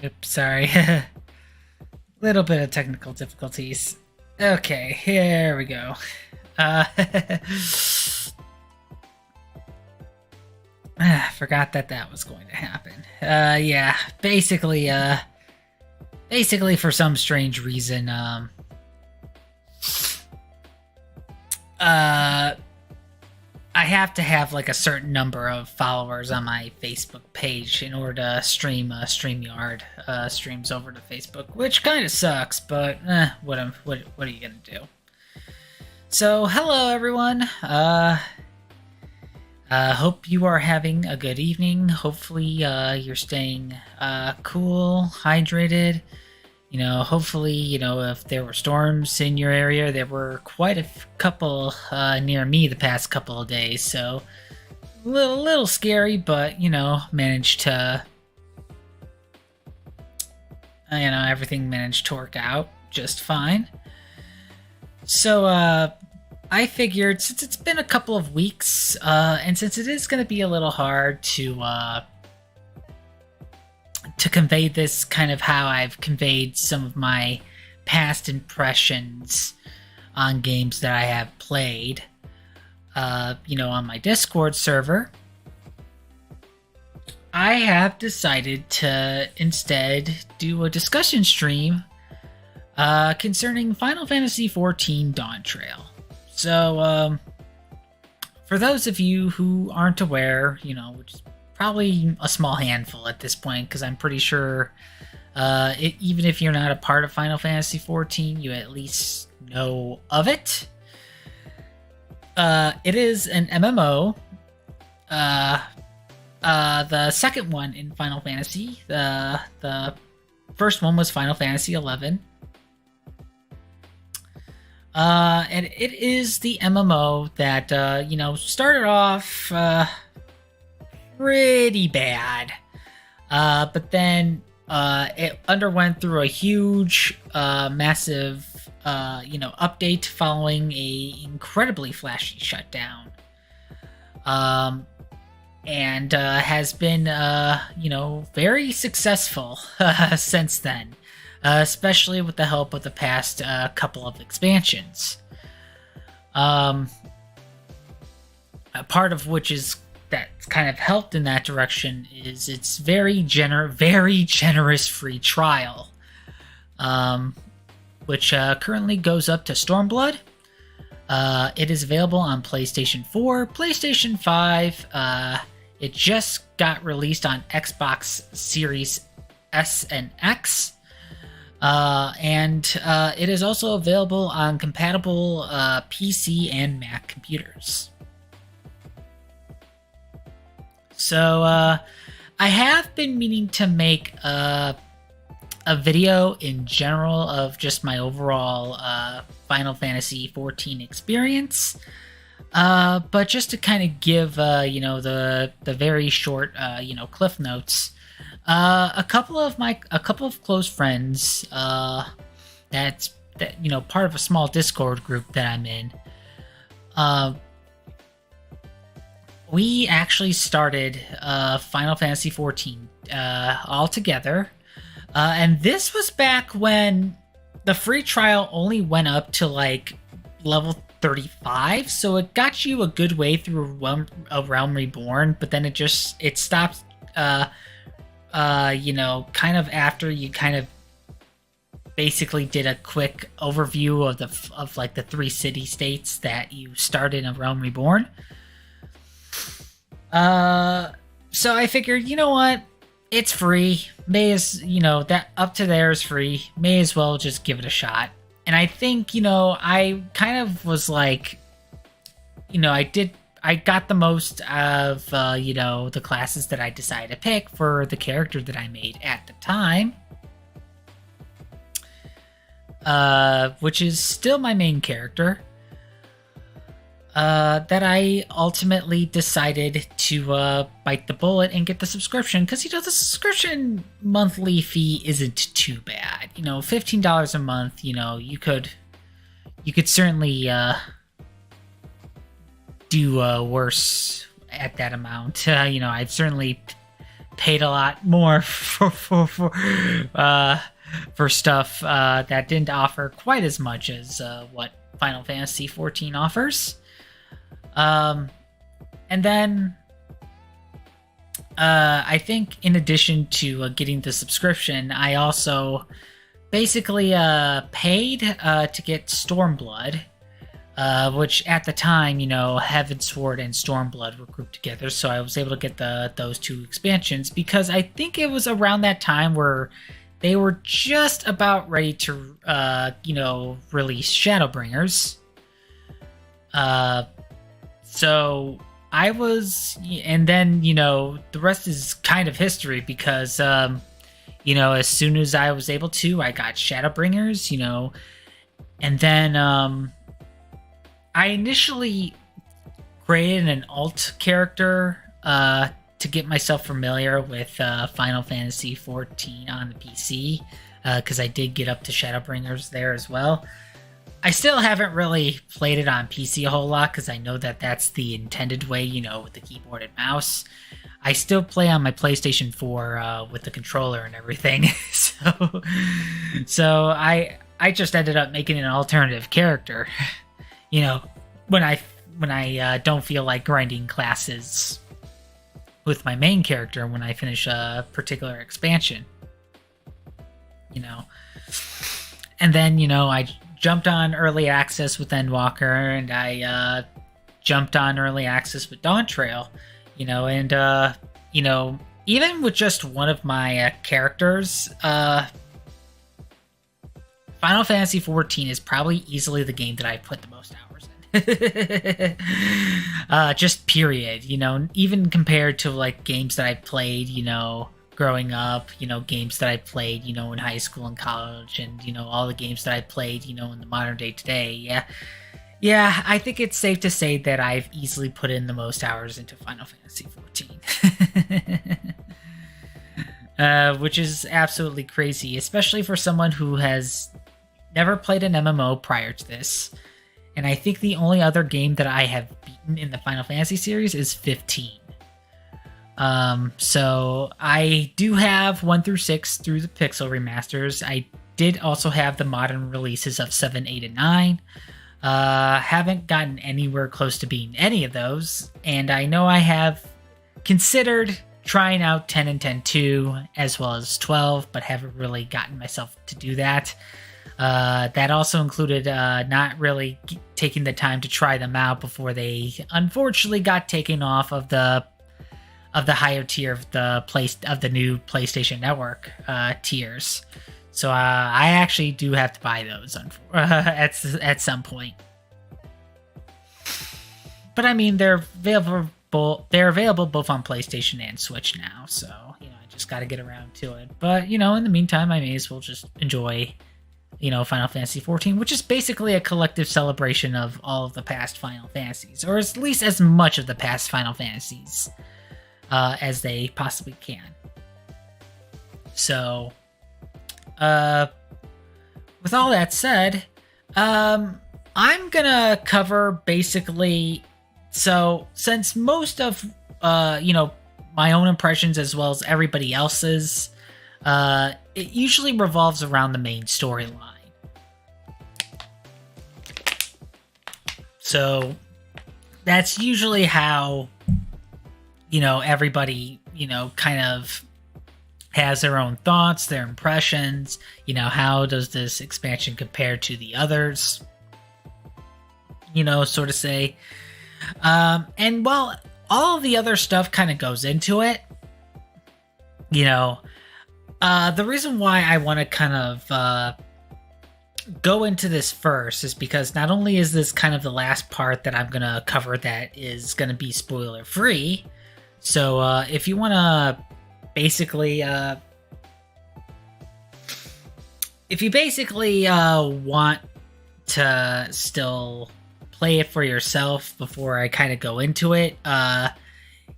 Oops, sorry. Little bit of technical difficulties. Okay, here we go. Forgot that was going to happen. Yeah, basically for some strange reason, I have to have like a certain number of followers on my Facebook page in order to stream StreamYard streams over to Facebook, which kind of sucks, but what are you gonna do? So hello everyone. Hope you are having a good evening. Hopefully you're staying cool, hydrated. Hopefully, if there were storms in your area, there were quite a couple near me the past couple of days, so a little scary, but, managed to, everything managed to work out just fine. So, I figured, since it's been a couple of weeks, and since it is going to be a little hard to convey this kind of how I've conveyed some of my past impressions on games that I have played, on my Discord server, I have decided to instead do a discussion stream concerning Final Fantasy XIV Dawntrail. So, for those of you who aren't aware, which is probably a small handful at this point, because I'm pretty sure even if you're not a part of Final Fantasy XIV, you at least know of it. It is an MMO. The second one in Final Fantasy. The first one was Final Fantasy XI. And it is the MMO that, started off pretty bad. But then it underwent through a huge, massive, update following a incredibly flashy shutdown. And has been, very successful since then. Especially with the help of the past couple of expansions. A part of which is that's kind of helped in that direction is its very generous free trial, which currently goes up to Stormblood. It is available on PlayStation 4, PlayStation 5. It just got released on Xbox Series S and X. And it is also available on compatible PC and Mac computers. So I have been meaning to make a video in general of just my overall Final Fantasy XIV experience. But just to kind of give the very short cliff notes. A couple of close friends that part of a small Discord group that I'm in, we actually started Final Fantasy XIV all together, and this was back when the free trial only went up to like level 35, so it got you a good way through a Realm Reborn, but then it stopped kind of after you kind of basically did a quick overview of the 3 city states that you start in a Realm Reborn. So I figured, you know what? It's free. That up to there is free. May as well just give it a shot. And I think, I kind of was like, I got the most of, the classes that I decided to pick for the character that I made at the time. Which is still my main character. That I ultimately decided to bite the bullet and get the subscription. Because, the subscription monthly fee isn't too bad. $15 a month, you could certainly do worse at that amount. I'd certainly paid a lot more for stuff that didn't offer quite as much as what Final Fantasy XIV offers. And then I think in addition to getting the subscription, I also basically paid to get Stormblood, which at the time, Heavensward and Stormblood were grouped together, so I was able to get those two expansions because I think it was around that time where they were just about ready to, release Shadowbringers. So I was, and then, the rest is kind of history because, as soon as I was able to, I got Shadowbringers, and then, I initially created an alt character, to get myself familiar with, Final Fantasy XIV on the PC, because I did get up to Shadowbringers there as well. I still haven't really played it on PC a whole lot because I know that that's the intended way, with the keyboard and mouse. I still play on my PlayStation 4 with the controller and everything. so I just ended up making an alternative character. When I don't feel like grinding classes with my main character when I finish a particular expansion. And then, I jumped on early access with Endwalker, and I jumped on early access with Dawntrail, and even with just one of my characters, Final Fantasy XIV is probably easily the game that I put the most hours in. Just period, even compared to like games that I played, growing up, games that I played, in high school and college, and, all the games that I played, in the modern day today. Yeah, I think it's safe to say that I've easily put in the most hours into Final Fantasy XIV. Which is absolutely crazy, especially for someone who has never played an MMO prior to this. And I think the only other game that I have beaten in the Final Fantasy series is 15. So I do have 1 through 6 through the Pixel remasters. I did also have the modern releases of 7, 8, and 9. Haven't gotten anywhere close to beating any of those. And I know I have considered trying out 10 and 10-2 as well as 12, but haven't really gotten myself to do that. That also included not really taking the time to try them out before they unfortunately got taken off of the higher tier of the new PlayStation Network tiers. So I actually do have to buy those at some point. But I mean, they're available. They're available both on PlayStation and Switch now. So I just got to get around to it. But in the meantime, I may as well just enjoy Final Fantasy XIV, which is basically a collective celebration of all of the past Final Fantasies, or at least as much of the past Final Fantasies as they possibly can. So, with all that said, I'm gonna cover basically. So, since most of my own impressions as well as everybody else's, it usually revolves around the main storyline. So that's usually how, everybody, kind of has their own thoughts, their impressions, how does this expansion compare to the others, sort of say. And while all the other stuff kind of goes into it, the reason why I want to kind of go into this first is because not only is this kind of the last part that I'm going to cover that is going to be spoiler free, so if you want to basically want to still play it for yourself before I kind of go into it,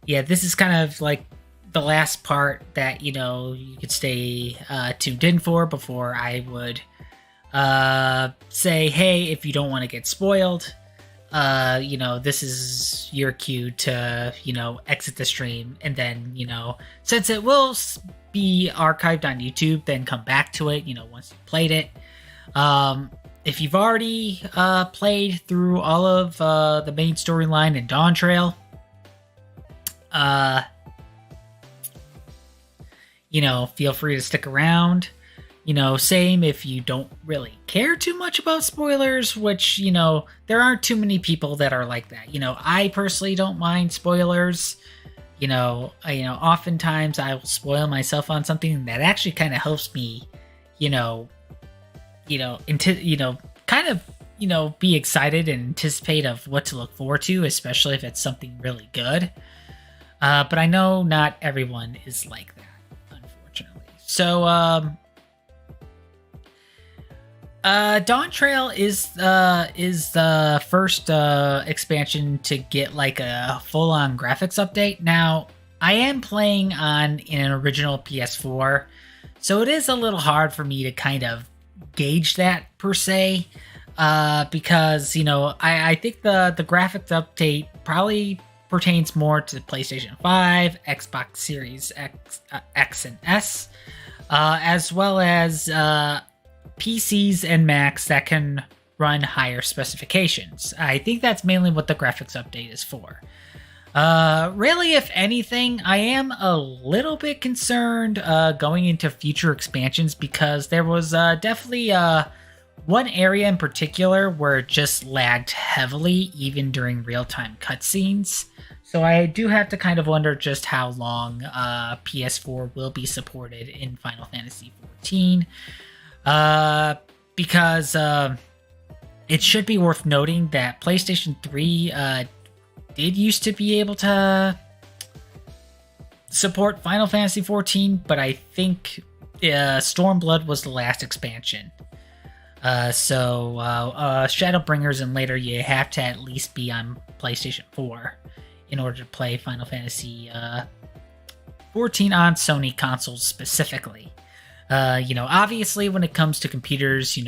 this is kind of like the last part that you could stay tuned in for before I would say, hey, if you don't want to get spoiled, this is your cue to, exit the stream. And then, since it will be archived on YouTube, then come back to it, once you played it. If you've already played through all of the main storyline in Dawntrail, feel free to stick around. Same if you don't really care too much about spoilers, which, there aren't too many people that are like that. I personally don't mind spoilers. Oftentimes I will spoil myself on something that actually kind of helps me, be excited and anticipate of what to look forward to, especially if it's something really good. But I know not everyone is like that, unfortunately. So, Dawntrail is the first expansion to get like a full-on graphics update. Now, I am playing on an original PS4, so it is a little hard for me to kind of gauge that per se, because I think the graphics update probably pertains more to the PlayStation 5, Xbox Series X and S, as well as PCs and Macs that can run higher specifications. I think that's mainly what the graphics update is for. Really, if anything, I am a little bit concerned going into future expansions, because there was definitely one area in particular where it just lagged heavily, even during real-time cutscenes. So I do have to kind of wonder just how long PS4 will be supported in Final Fantasy XIV. Because it should be worth noting that PlayStation 3 did used to be able to support Final Fantasy XIV, but I think Stormblood was the last expansion. So Shadowbringers and later, you have to at least be on PlayStation 4 in order to play Final Fantasy XIV on Sony consoles specifically. Obviously when it comes to computers,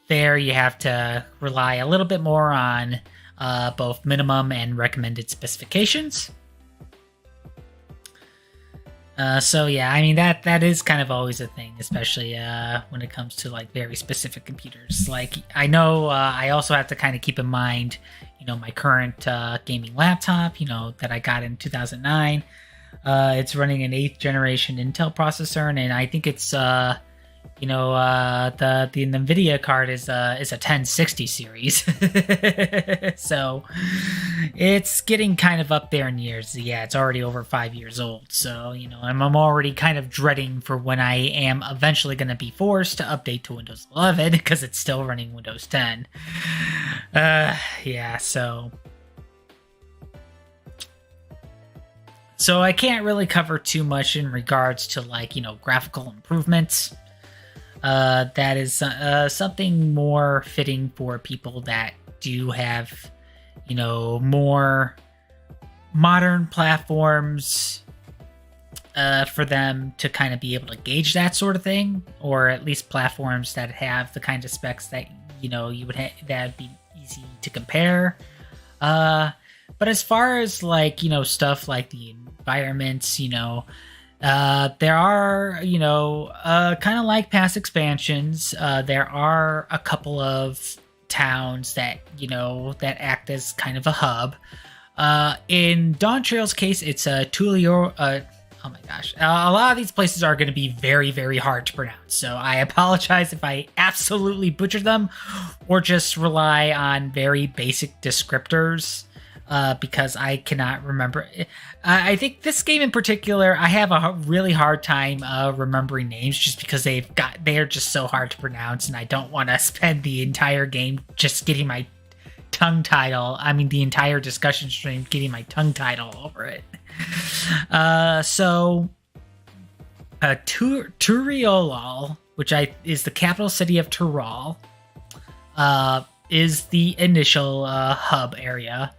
there you have to rely a little bit more on both minimum and recommended specifications. So yeah, I mean that is kind of always a thing, especially when it comes to like very specific computers. Like I know I also have to kind of keep in mind, my current gaming laptop, that I got in 2009. It's running an 8th generation Intel processor, and I think it's the NVIDIA card is a 1060 series. So it's getting kind of up there in years. Yeah, it's already over 5 years old. So, I'm already kind of dreading for when I am eventually going to be forced to update to Windows 11, because it's still running Windows 10. Yeah, so I can't really cover too much in regards to graphical improvements. That is something more fitting for people that do have, more modern platforms for them to kind of be able to gauge that sort of thing, or at least platforms that have the kind of specs that, you would that'd be easy to compare. But as far as stuff like the environments, there are, kind of like past expansions, there are a couple of towns that, that act as kind of a hub. In Dawntrail's case, it's a Tulio. Oh my gosh. A lot of these places are going to be very, very hard to pronounce. So I apologize if I absolutely butcher them or just rely on very basic descriptors. Because I cannot remember. I think this game in particular, I have a really hard time remembering names, just because they're just so hard to pronounce, and I don't want to spend the entire game just getting my tongue title. I mean, the entire discussion stream getting my tongue title over it. Turiolol, which is the capital city of Tyrol, is the initial hub area.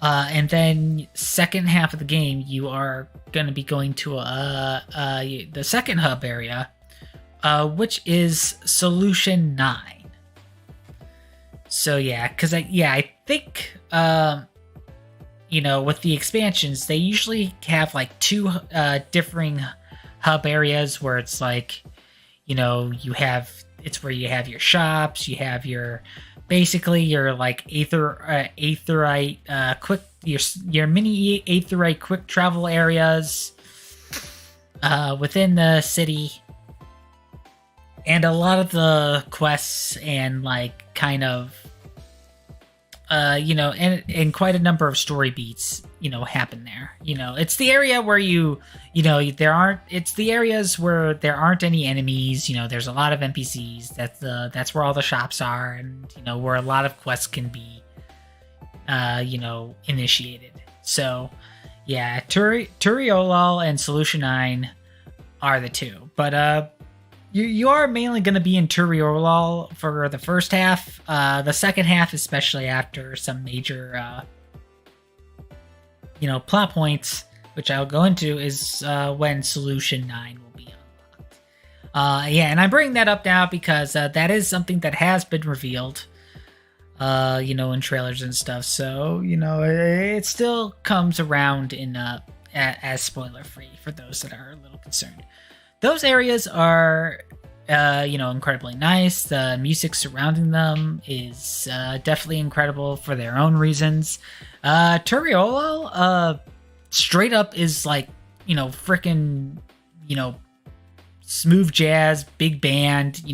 And then second half of the game, you are going to be going to the second hub area, which is Solution 9. So yeah, because I think with the expansions, they usually have like two differing hub areas where it's like, it's where you have your shops, you have your basically your like aetheryte quick your mini aetheryte quick travel areas within the city, and a lot of the quests and like kind of and quite a number of story beats, happen there. It's the area where it's the areas where there aren't any enemies. There's a lot of NPCs. That's where all the shops are, and where a lot of quests can be, initiated. So, yeah, Turiolol and Solution 9 are the two, but You are mainly going to be in Turiolol for the first half. The second half, especially after some major, plot points, which I'll go into, is when Solution 9 will be unlocked. And I'm bringing that up now because that is something that has been revealed, in trailers and stuff. So, it still comes around as spoiler-free for those that are a little concerned. Those areas are, incredibly nice. The music surrounding them is definitely incredible for their own reasons. Turiolol, straight up is like, freaking, smooth jazz, big band,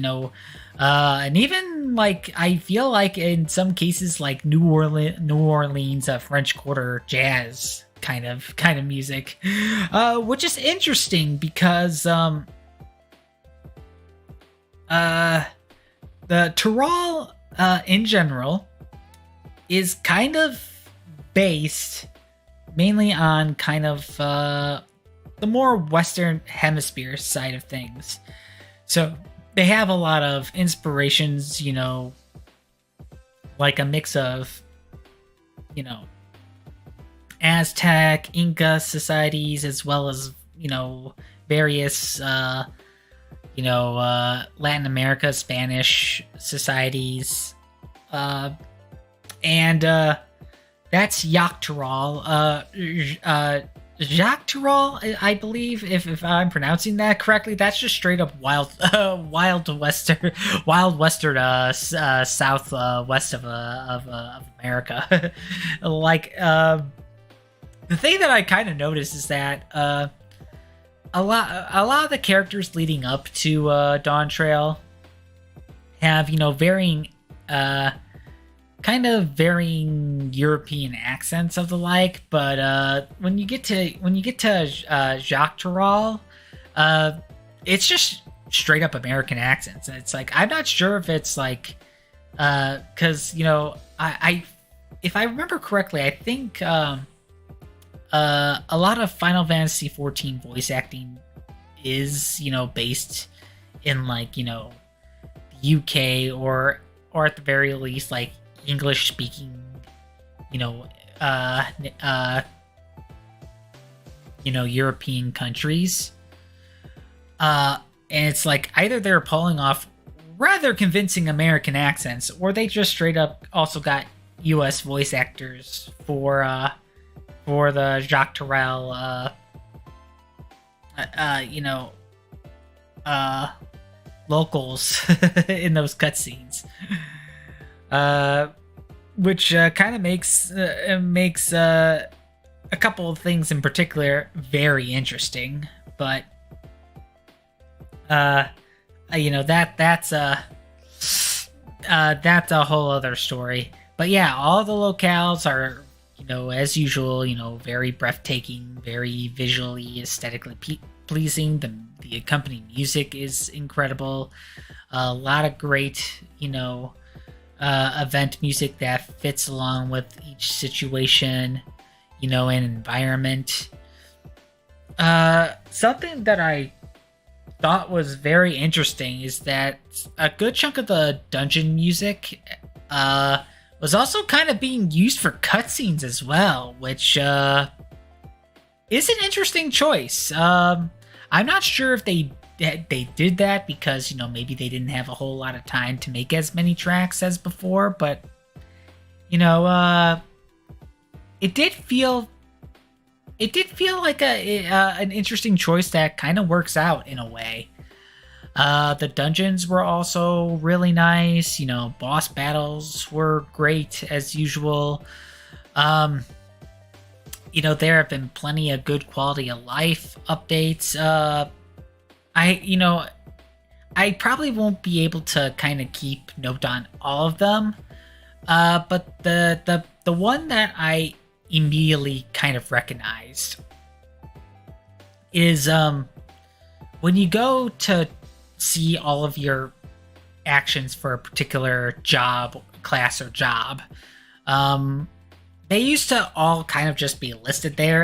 and even like I feel like in some cases like New Orleans French Quarter jazz kind of music, which is interesting because the Tyrol in general is kind of based mainly on kind of the more Western Hemisphere side of things. So they have a lot of inspirations, like a mix of, Aztec, Inca societies, as well as, various, Latin America, Spanish societies. And that's Yoctorol. Jacques Tirol, I believe, if I'm pronouncing that correctly. That's just straight up wild western, southwest of America. Like, the thing that I kind of noticed is that a lot of the characters leading up to Dawntrail have varying European accents of the like, but when you get to Jacques Tirol, it's just straight up American accents. It's like I'm not sure if it's like because I if I remember correctly, I think a lot of Final Fantasy XIV voice acting is based in like the UK or at the very least like English speaking European countries, and it's like either they're pulling off rather convincing American accents, or they just straight up also got US voice actors for the Jacques Tirol locals in those cutscenes, which kind of makes a couple of things in particular very interesting. But that's a whole other story. But yeah, all the locales are as usual, very breathtaking, very visually, aesthetically pleasing. The accompanying music is incredible. A lot of great, event music that fits along with each situation, and environment. Something that I thought was very interesting is that a good chunk of the dungeon music was also kind of being used for cutscenes as well, which is an interesting choice. I'm not sure if they they did that because, you know, maybe they didn't have a whole lot of time to make as many tracks as before, but, you know, it did feel like an interesting choice that kind of works out in a way. The dungeons were also really nice. You know, boss battles were great as usual. You know, there have been plenty of good quality of life updates. I probably won't be able to kind of keep note on all of them. But the one that I immediately kind of recognized is when you go to see all of your actions for a particular job, class, or job, they used to all kind of just be listed there,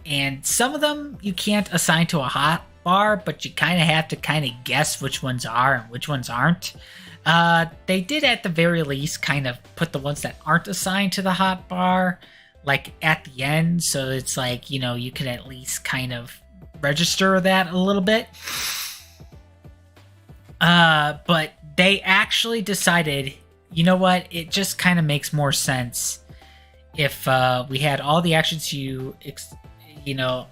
and some of them you can't assign to a hotbar, but you kind of have to kind of guess which ones are and which ones aren't. They did at the very least kind of put the ones that aren't assigned to the hotbar like at the end, so it's like, you know, you can at least kind of register that a little bit. But they actually decided, you know what, it just kind of makes more sense if we had all the actions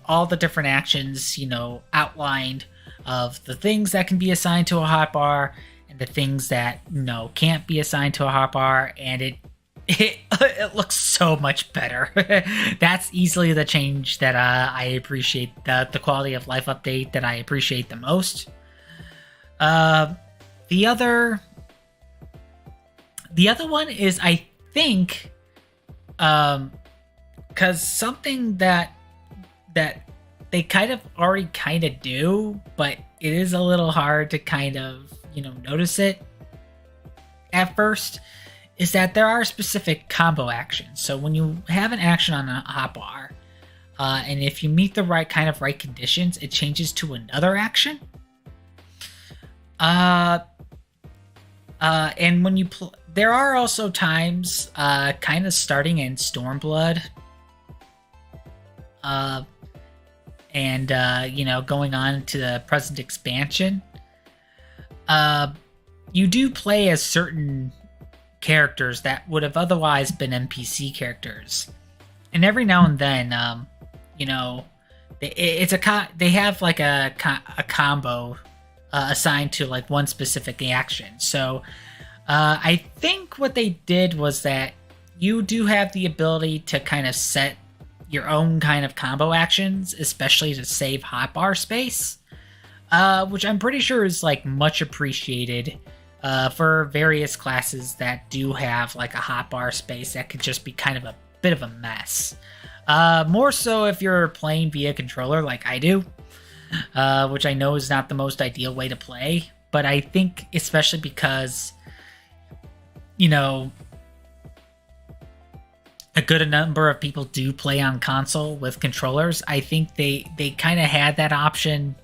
all the different actions, you know, outlined of the things that can be assigned to a hotbar and the things that, you know, can't be assigned to a hotbar, and it looks so much better. That's easily the change that I appreciate, the quality of life update that I appreciate the most. The other one is, I think, because something that they kind of already kind of do, but it is a little hard to kind of, you know, notice it at first, is that there are specific combo actions. So when you have an action on a hotbar, and if you meet the right conditions, it changes to another action. And when you there are also times, kind of starting in Stormblood, and you know, going on to the present expansion, you do play as certain characters that would have otherwise been NPC characters, and every now and then, you know, they have like a combo assigned to like one specific action. So I think what they did was that you do have the ability to kind of set your own kind of combo actions, especially to save hotbar space, which I'm pretty sure is like much appreciated for various classes that do have like a hotbar space that could just be kind of a bit of a mess. More so if you're playing via controller like I do, which I know is not the most ideal way to play, but I think especially because, you know, a good number of people do play on console with controllers, I think they kind of had that option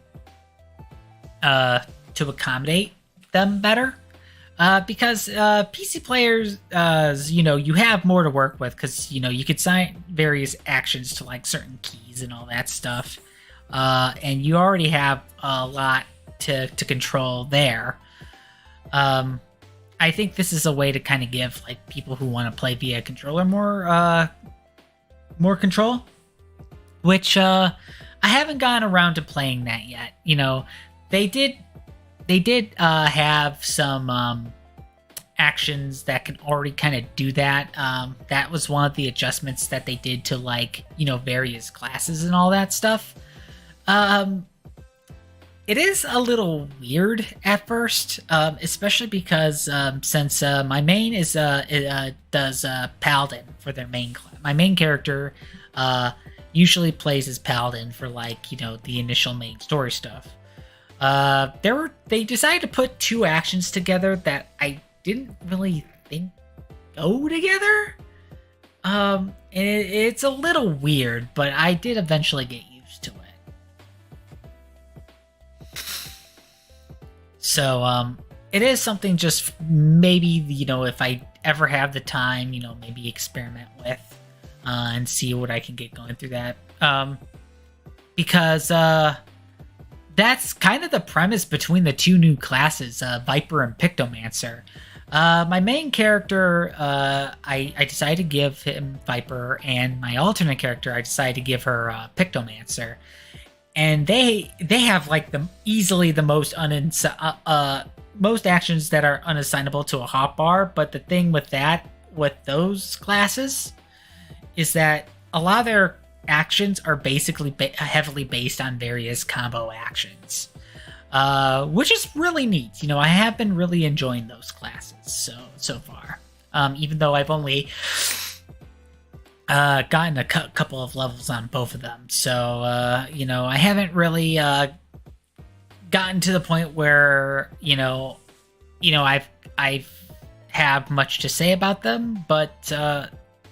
to accommodate them better. Because PC players, you know, you have more to work with because, you know, you could assign various actions to like certain keys and all that stuff. And you already have a lot to control there. I think this is a way to kind of give like people who want to play via controller more control, which I haven't gotten around to playing that yet. You know, they did have some actions that can already kind of do that. That was one of the adjustments that they did to, like, you know, various classes and all that stuff. It is a little weird at first, especially because since my main does Paladin for their main class. My main character usually plays as Paladin for, like, you know, the initial main story stuff. They decided to put two actions together that I didn't really think go together. And it's a little weird, but I did eventually get used to it. So, it is something just maybe, you know, if I ever have the time, you know, maybe experiment with, and see what I can get going through that. Because, that's kind of the premise between the two new classes, Viper and Pictomancer. My main character, I decided to give him Viper, and my alternate character, I decided to give her Pictomancer. And they have like easily the most most actions that are unassignable to a hotbar. But the thing with those classes is that a lot of their actions are basically heavily based on various combo actions, which is really neat. You know, I have been really enjoying those classes so far, even though I've only gotten a couple of levels on both of them. So you know, I haven't really gotten to the point where I've have much to say about them, but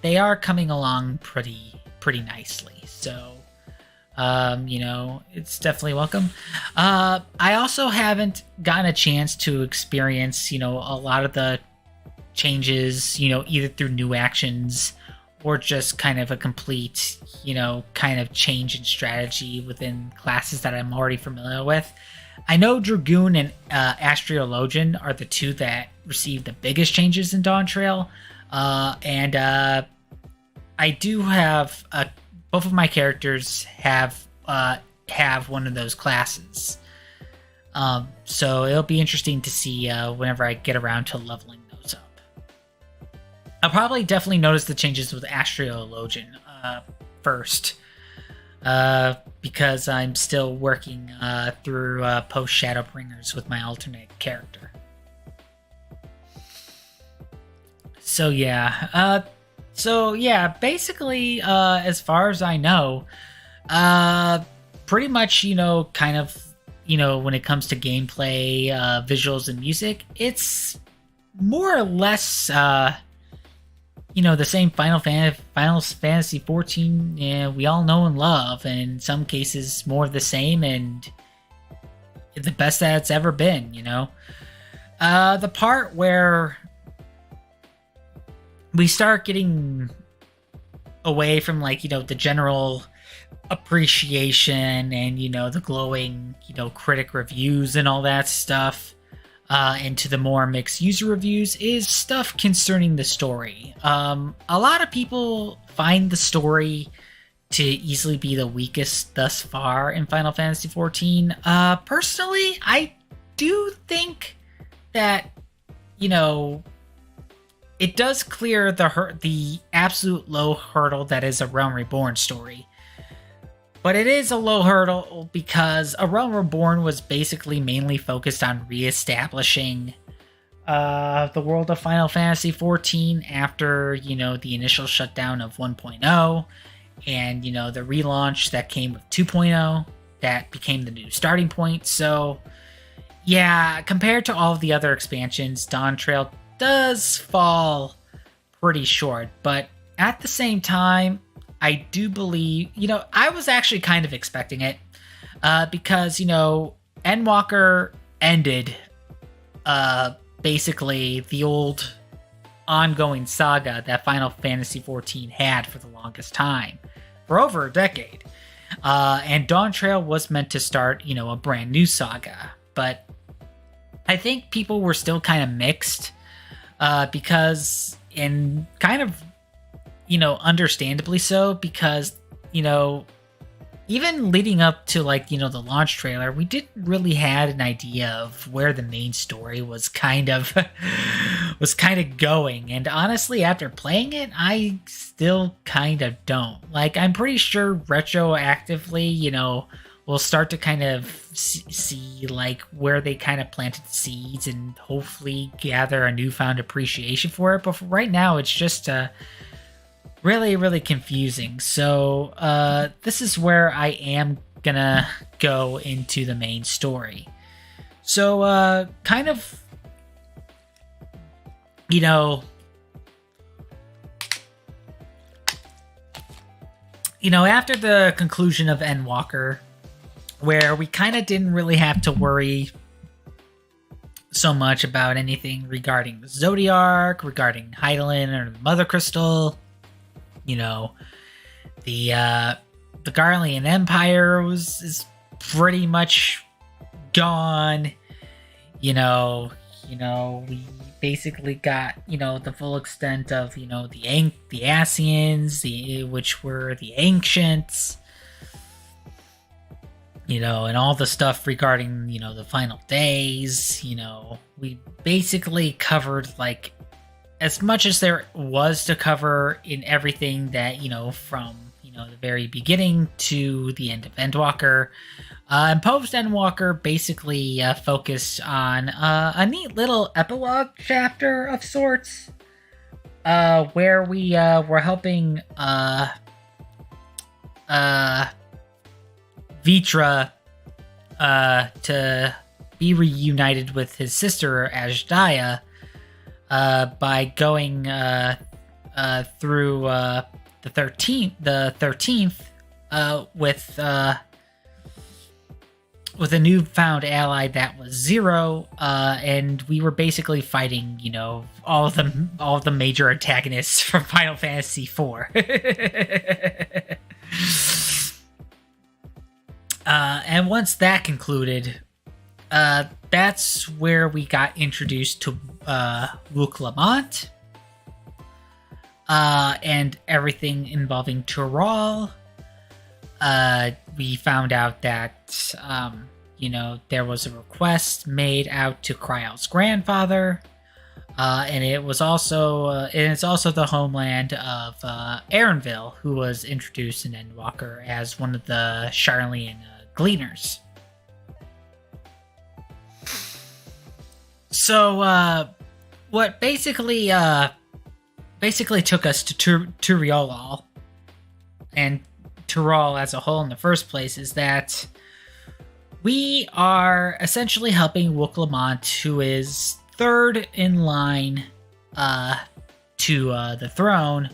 they are coming along pretty nicely. So you know, it's definitely welcome. I also haven't gotten a chance to experience, you know, a lot of the changes, you know, either through new actions or just kind of a complete, you know, kind of change in strategy within classes that I'm already familiar with. I know Dragoon and Astrologian are the two that received the biggest changes in Dawntrail, and I do have both of my characters have one of those classes. So it'll be interesting to see whenever I get around to leveling those up. I'll probably definitely notice the changes with Astrologian first, because I'm still working through post Shadowbringers with my alternate character. So yeah, basically, as far as I know, pretty much, you know, kind of, you know, when it comes to gameplay, visuals, and music, it's more or less, you know, the same Final Fantasy XIV we all know and love, and in some cases more of the same, and the best that it's ever been, you know. The part where we start getting away from, like, you know, the general appreciation and, you know, the glowing, you know, critic reviews and all that stuff, into the more mixed user reviews, is stuff concerning the story. A lot of people find the story to easily be the weakest thus far in Final Fantasy XIV. Personally, I do think that, you know, it does clear the absolute low hurdle that is a Realm Reborn story. But it is a low hurdle because A Realm Reborn was basically mainly focused on reestablishing the world of Final Fantasy XIV after, you know, the initial shutdown of 1.0 and, you know, the relaunch that came with 2.0 that became the new starting point. So, yeah, compared to all of the other expansions, Dawntrail does fall pretty short. But at the same time, I do believe, you know, I was actually kind of expecting it, because, you know, Endwalker ended basically the old ongoing saga that Final Fantasy XIV had for the longest time, for over a decade. And Dawntrail was meant to start, you know, a brand new saga. But I think people were still kind of mixed, because, in kind of, you know, understandably so, because, you know, even leading up to, like, you know, the launch trailer, we didn't really had an idea of where the main story was kind of going. And honestly, after playing it, I still kind of don't. Like, I'm pretty sure retroactively, you know, we'll start to kind of see like where they kind of planted seeds and hopefully gather a newfound appreciation for it. But for right now, it's just really, really confusing. So this is where I am gonna go into the main story. So kind of, you know, after the conclusion of Endwalker, where we kind of didn't really have to worry so much about anything regarding the Zodiac, regarding Hydaelyn or the Mother Crystal, you know, the Garlean Empire is pretty much gone. We basically got, the full extent of, the Asians, which were the ancients, and all the stuff regarding, the final days. We basically covered, like, as much as there was to cover in everything that, from, the very beginning to the end of Endwalker. And post Endwalker basically focused on a neat little epilogue chapter of sorts, where we were helping Vitra to be reunited with his sister Ajdaya by going through the 13th with a newfound ally that was Zero, and we were basically fighting, all of the major antagonists from Final Fantasy IV. And once that concluded, that's where we got introduced to Wook Lamont, and everything involving Tural. We found out that, there was a request made out to Kryal's grandfather, and it's also the homeland of Erenville, who was introduced in Endwalker as one of the Sharlayan Gleaners. So, what basically took us to Turiolal and Tural as a whole in the first place is that we are essentially helping Wook Lamont, who is third in line to the throne,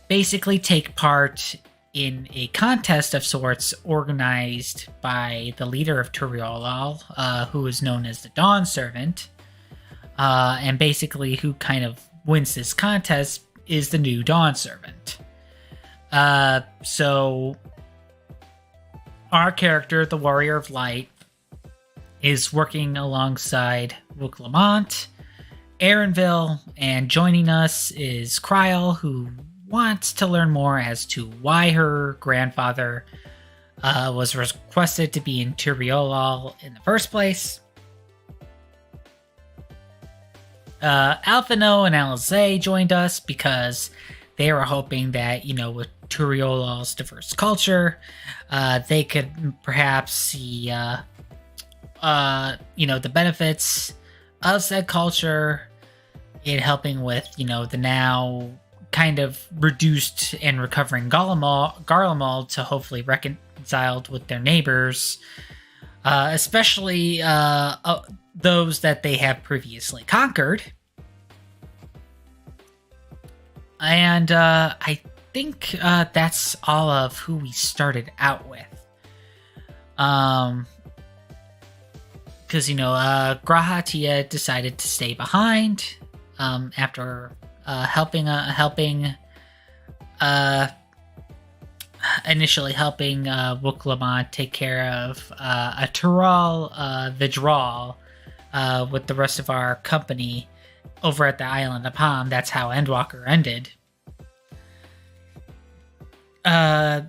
basically take part in a contest of sorts organized by the leader of Turiolal, who is known as the Dawn Servant, and basically who kind of wins this contest is the new Dawn Servant. So our character, the Warrior of Light, is working alongside Wook Lamont, Erenville, and joining us is Kryal, who wants to learn more as to why her grandfather was requested to be in Turiolal in the first place. Alphino and Alizé joined us because they were hoping that, with Turiolal's diverse culture, they could perhaps see, the benefits of said culture in helping with, the now kind of reduced and recovering Garlemald to hopefully reconciled with their neighbors, especially those that they have previously conquered. And I think that's all of who we started out with. Because, Grahatia decided to stay behind after initially helping Wook Lamont take care of a Tural Vidral with the rest of our company over at the Island of Palm. That's how Endwalker ended. The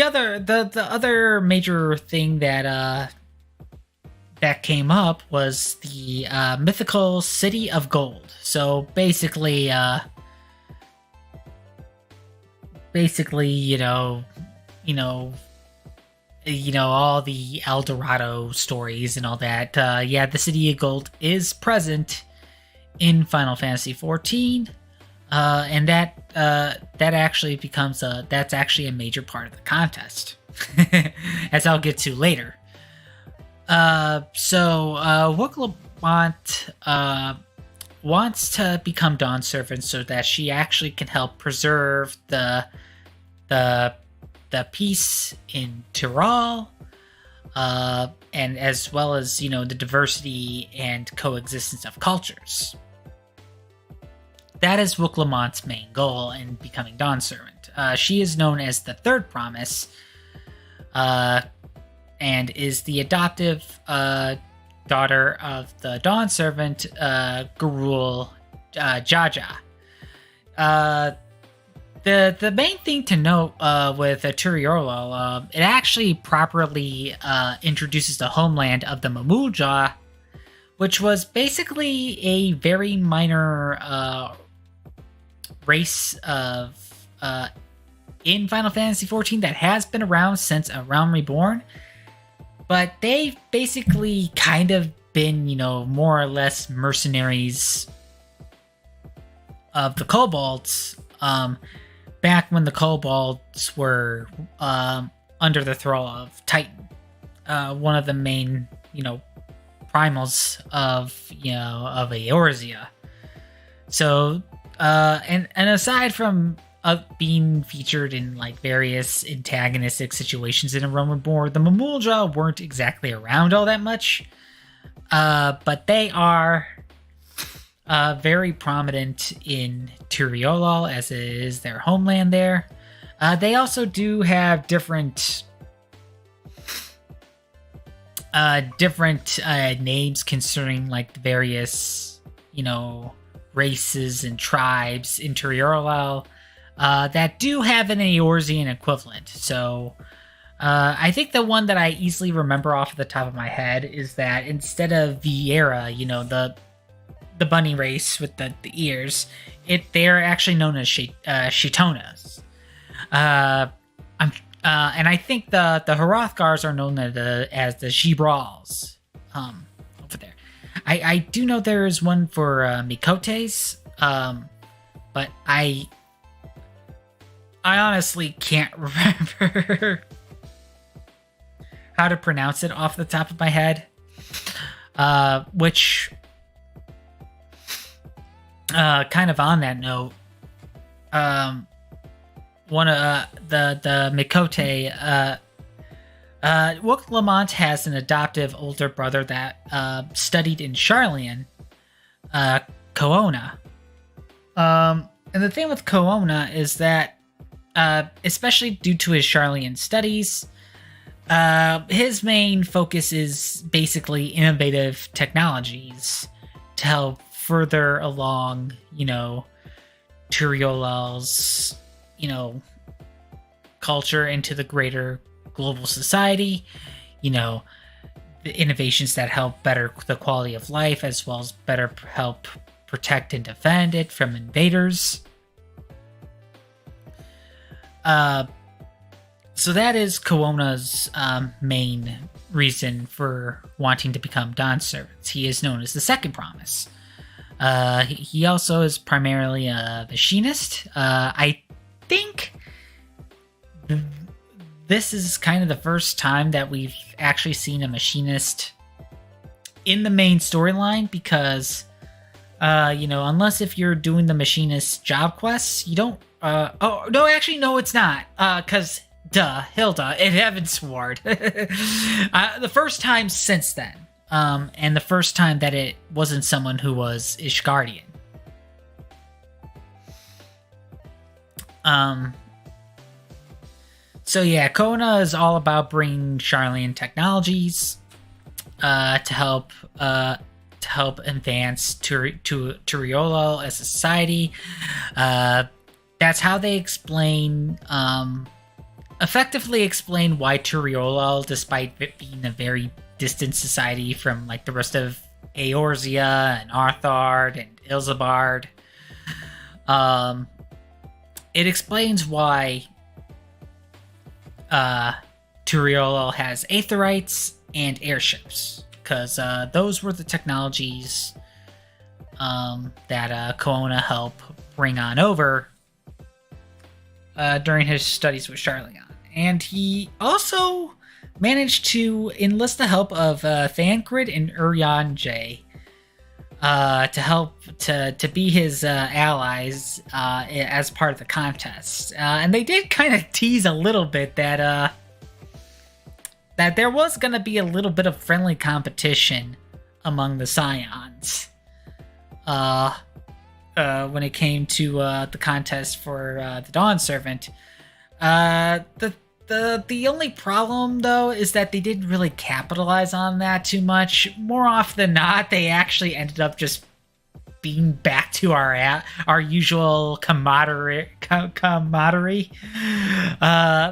other major thing that came up was the mythical City of Gold. So basically, all the El Dorado stories and all that. The City of Gold is present in Final Fantasy XIV, and that actually becomes that's actually a major part of the contest, as I'll get to later. So Wook Lamont wants to become Dawn Servant so that she actually can help preserve the peace in Tural, and as well as, the diversity and coexistence of cultures. That is Wook Lamont's main goal in becoming Dawn Servant. She is known as the Third Promise, and is the adoptive daughter of the Dawn Servant, Garul Jaja. The main thing to note with Turiolol, it actually properly introduces the homeland of the Mamulja, which was basically a very minor race of in Final Fantasy XIV that has been around since A Realm Reborn, but they've basically kind of been, more or less mercenaries of the Kobolds, back when the Kobolds were under the thrall of Titan, one of the main, primals of Eorzea. So, and aside from being featured in like various antagonistic situations in A Realm Reborn, the Mamulja weren't exactly around all that much, but they are very prominent in Turiolol, as it is their homeland there. They also do have different names concerning like the various, races and tribes in Turiolol that do have an Eorzean equivalent. So I think the one that I easily remember off the top of my head is that instead of Viera, the bunny race with the ears, they're actually known as Shitonas. And I think the Hrothgars are known as the Gibrals over there. I do know there is one for Mikotes, but I honestly can't remember how to pronounce it off the top of my head. Which, kind of on that note, one of the Mikote, Wook Lamont has an adoptive older brother that studied in Sharlayan, Koona. And the thing with Koona is that, especially due to his Sharlayan studies, his main focus is basically innovative technologies to help further along, Turiolol's, culture into the greater global society, the innovations that help better the quality of life, as well as better help protect and defend it from invaders. So that is Koona's main reason for wanting to become Dawn servants. He is known as the Second Promise. He also is primarily a machinist. I think this is kind of the first time that we've actually seen a machinist in the main storyline, because, unless if you're doing the machinist job quests, you don't, no, it's not, because, Hilda, in Heavensward. The first time since then, and the first time that it wasn't someone who was Ishgardian. So yeah, Koona is all about bringing Sharlayan technologies to help advance Turiolol as a society. That's how they effectively explain why Turiolol, despite it being a very distant society from like the rest of Eorzea and Arthard and Ilzabard, it explains why Turiolol has aetherites and airships, because those were the technologies that Koona helped bring on over during his studies with Sharlayan. And he also managed to enlist the help of Thancred and Urian J to help to be his allies as part of the contest. And they did kind of tease a little bit that that there was going to be a little bit of friendly competition among the Scions when it came to the contest for the Dawn Servant. The The only problem, though, is that they didn't really capitalize on that too much. More often than not, they actually ended up just being back to our usual camaraderie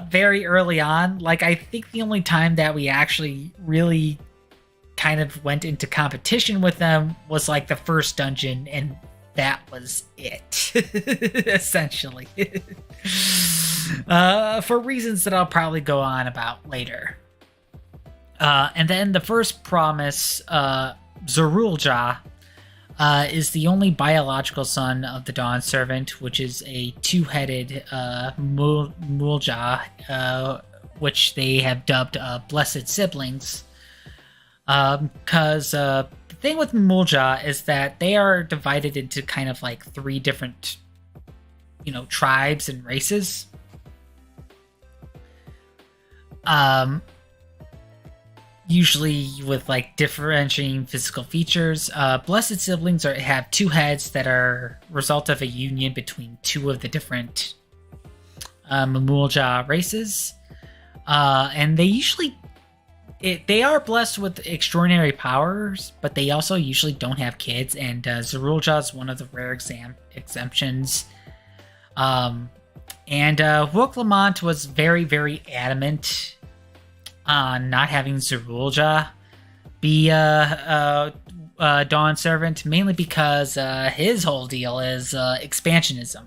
very early on. Like, I think the only time that we actually really kind of went into competition with them was like the first dungeon, and that was it. Essentially. For reasons that I'll probably go on about later. And then the first promise, Zorulja, is the only biological son of the Dawn Servant, which is a two-headed Mulja, which they have dubbed Blessed Siblings. Because the thing with Mulja is that they are divided into kind of like three different, tribes and races. Usually with like differentiating physical features. Blessed Siblings have two heads that are result of a union between two of the different Mulja races. And they are blessed with extraordinary powers, but they also usually don't have kids, and Zorulja is one of the rare exemptions. And Wook Lamont was very, very adamant on not having Zorulja be a Dawn Servant, mainly because his whole deal is expansionism.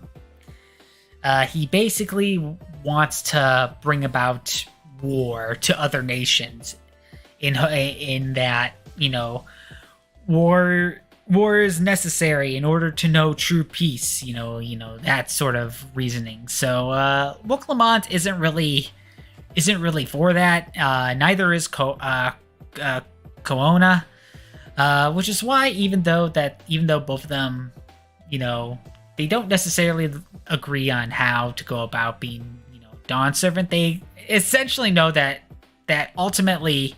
He basically wants to bring about war to other nations in that, war is necessary in order to know true peace, that sort of reasoning. So Wook Lamont isn't really for that. Neither is Koona, which is why even though both of them, they don't necessarily agree on how to go about being, Dawn Servant, they essentially know that ultimately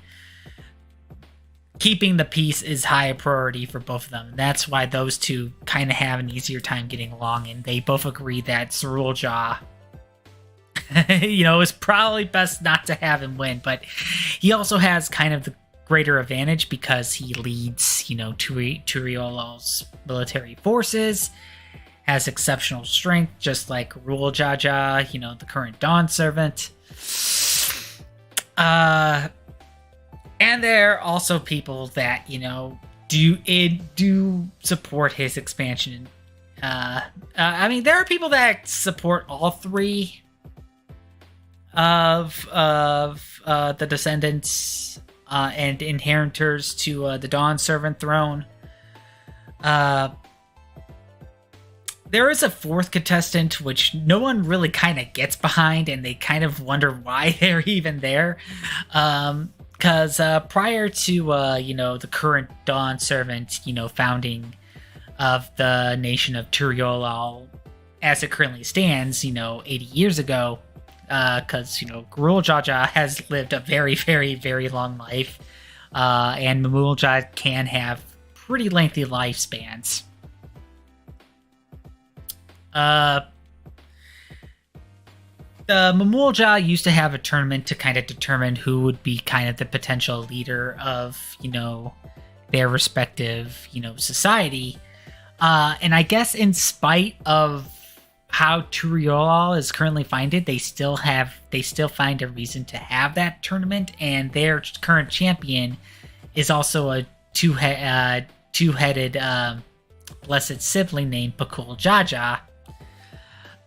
keeping the peace is high priority for both of them. That's why those two kind of have an easier time getting along, and they both agree that Zorulja, is probably best not to have him win, but he also has kind of the greater advantage because he leads, Turiola's military forces, has exceptional strength, just like Ruljaja, the current Dawn Servant. And there are also people that, do support his expansion. There are people that support all three of the descendants and inheritors to the Dawn Servant throne. There is a fourth contestant, which no one really kind of gets behind, and they kind of wonder why they're even there. Because prior to, the current Dawn Servant, founding of the nation of Turiolal as it currently stands, 80 years ago, because, Ruljaja has lived a very, very, very long life, and Mamulja can have pretty lengthy lifespans. The Mamulja used to have a tournament to kind of determine who would be kind of the potential leader of, their respective, society. And I guess in spite of how Turiolal is currently funded, they still find a reason to have that tournament, and their current champion is also a two-headed blessed sibling named Bakul Jaja.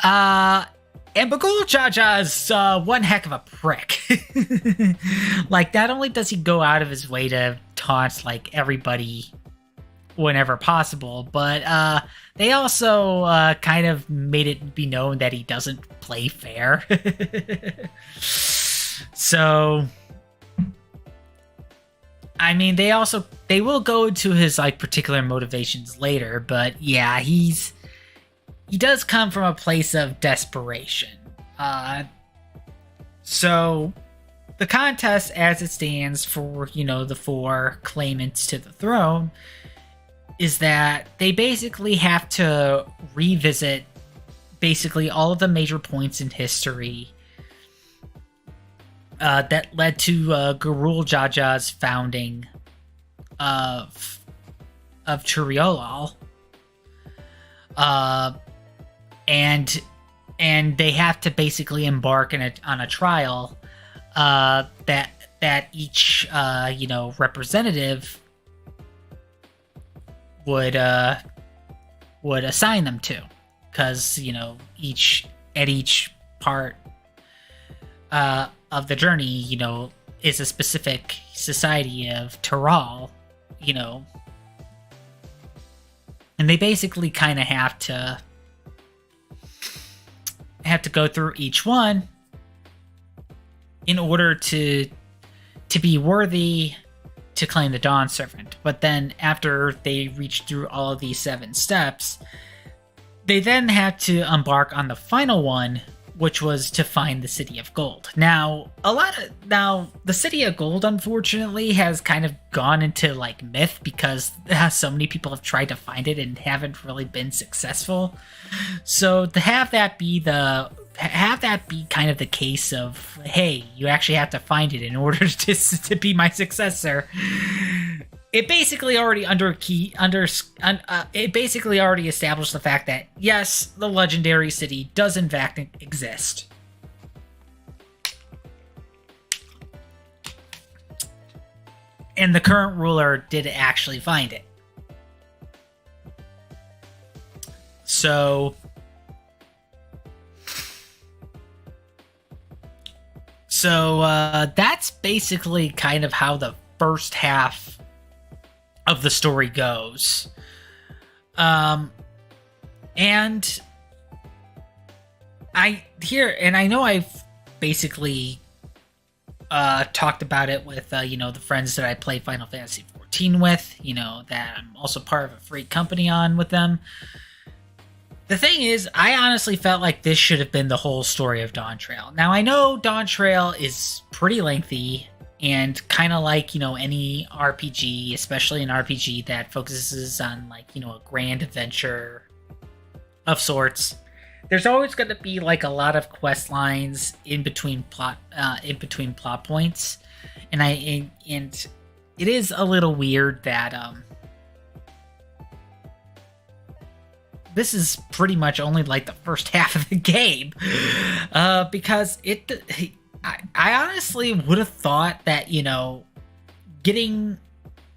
And Bakul Jaja is one heck of a prick. Like, not only does he go out of his way to taunt, like, everybody whenever possible, but they also kind of made it be known that he doesn't play fair. So, they will go into his, like, particular motivations later, but yeah, he does come from a place of desperation. So the contest as it stands for, the four claimants to the throne is that they basically have to revisit basically all of the major points in history that led to Garul Jaja's founding of Turiolal. And they have to basically embark on a trial that each representative would assign them to, because each part of the journey is a specific society of Tural, and they basically kind of have to go through each one in order to be worthy to claim the Dawn Servant. But then after they reach through all of these 7 steps, they then have to embark on the final one, which was to find the City of Gold. Now, the City of Gold, unfortunately, has kind of gone into like myth, because so many people have tried to find it and haven't really been successful. So to have that be kind of the case of, hey, you actually have to find it in order to be my successor, it basically already established the fact that yes, the legendary city does in fact exist. And the current ruler did actually find it. So that's basically kind of how the first half of the story goes. And I know I've basically talked about it with the friends that I play Final Fantasy XIV with, that I'm also part of a free company on with them. The thing is, I honestly felt like this should have been the whole story of Dawntrail. Now, I know Dawntrail is pretty lengthy, and kind of like, any RPG, especially an RPG that focuses on, like, a grand adventure of sorts, there's always going to be, like, a lot of quest lines in between plot points. And it is a little weird that, this is pretty much only like the first half of the game, because I honestly would have thought that, getting,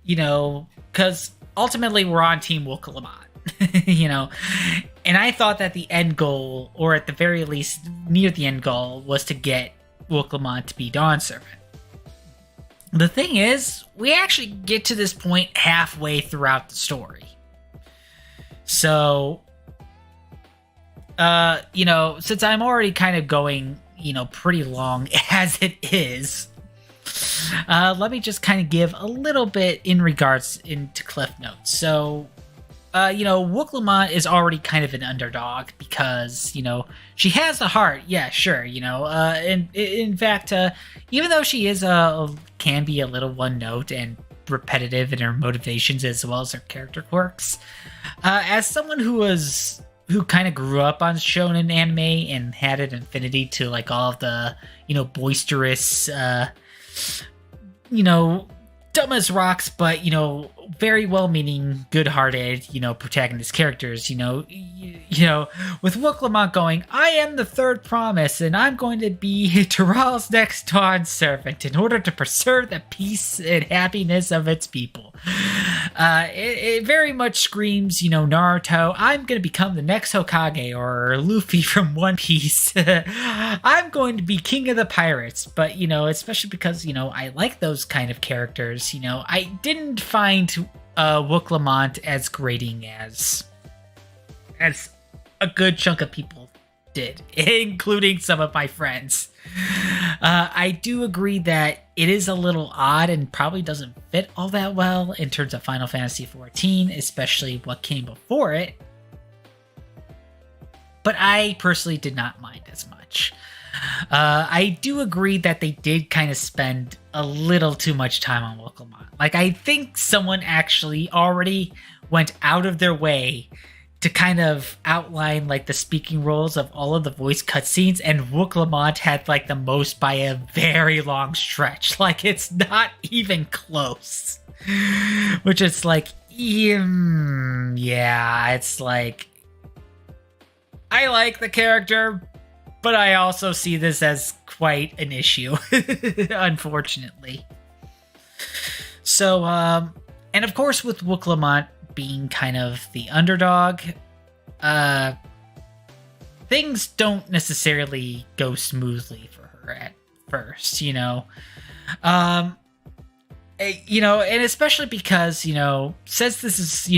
because ultimately we're on Team Wookalamat, and I thought that the end goal, or at the very least near the end goal, was to get Wookalamat to be Dawn Servant. The thing is, we actually get to this point halfway throughout the story. So, since I'm already kind of going, pretty long as it is, let me just kind of give a little bit in regards into Cliff Notes. So, Wookalamat is already kind of an underdog because, she has the heart. Yeah, sure. And in fact, even though she can be a little one note and repetitive in her motivations as well as her character quirks, as someone who kind of grew up on shonen anime and had an affinity to like all of the boisterous dumb as rocks, but very well-meaning, good-hearted protagonist characters, with Wookalamat going, I am the third promise and I'm going to be Tural's next Dawn Servant in order to preserve the peace and happiness of its people. It very much screams, Naruto, I'm going to become the next Hokage, or Luffy from One Piece. I'm going to be king of the pirates, but, especially because, I like those kind of characters, I didn't find Wookalamat as grating as a good chunk of people did, including some of my friends. I do agree that it is a little odd and probably doesn't fit all that well in terms of Final Fantasy XIV, especially what came before it. But I personally did not mind as much. I do agree that they did kind of spend a little too much time on Wookalamat. Like, I think someone actually already went out of their way to kind of outline like the speaking roles of all of the voice cutscenes, and Wook Lamont had like the most by a very long stretch. Like it's not even close. Which is like, yeah, it's like I like the character, but I also see this as quite an issue, unfortunately. So, and of course, with Wook Lamont being kind of the underdog, things don't necessarily go smoothly for her at first, you know. And especially because, since this is,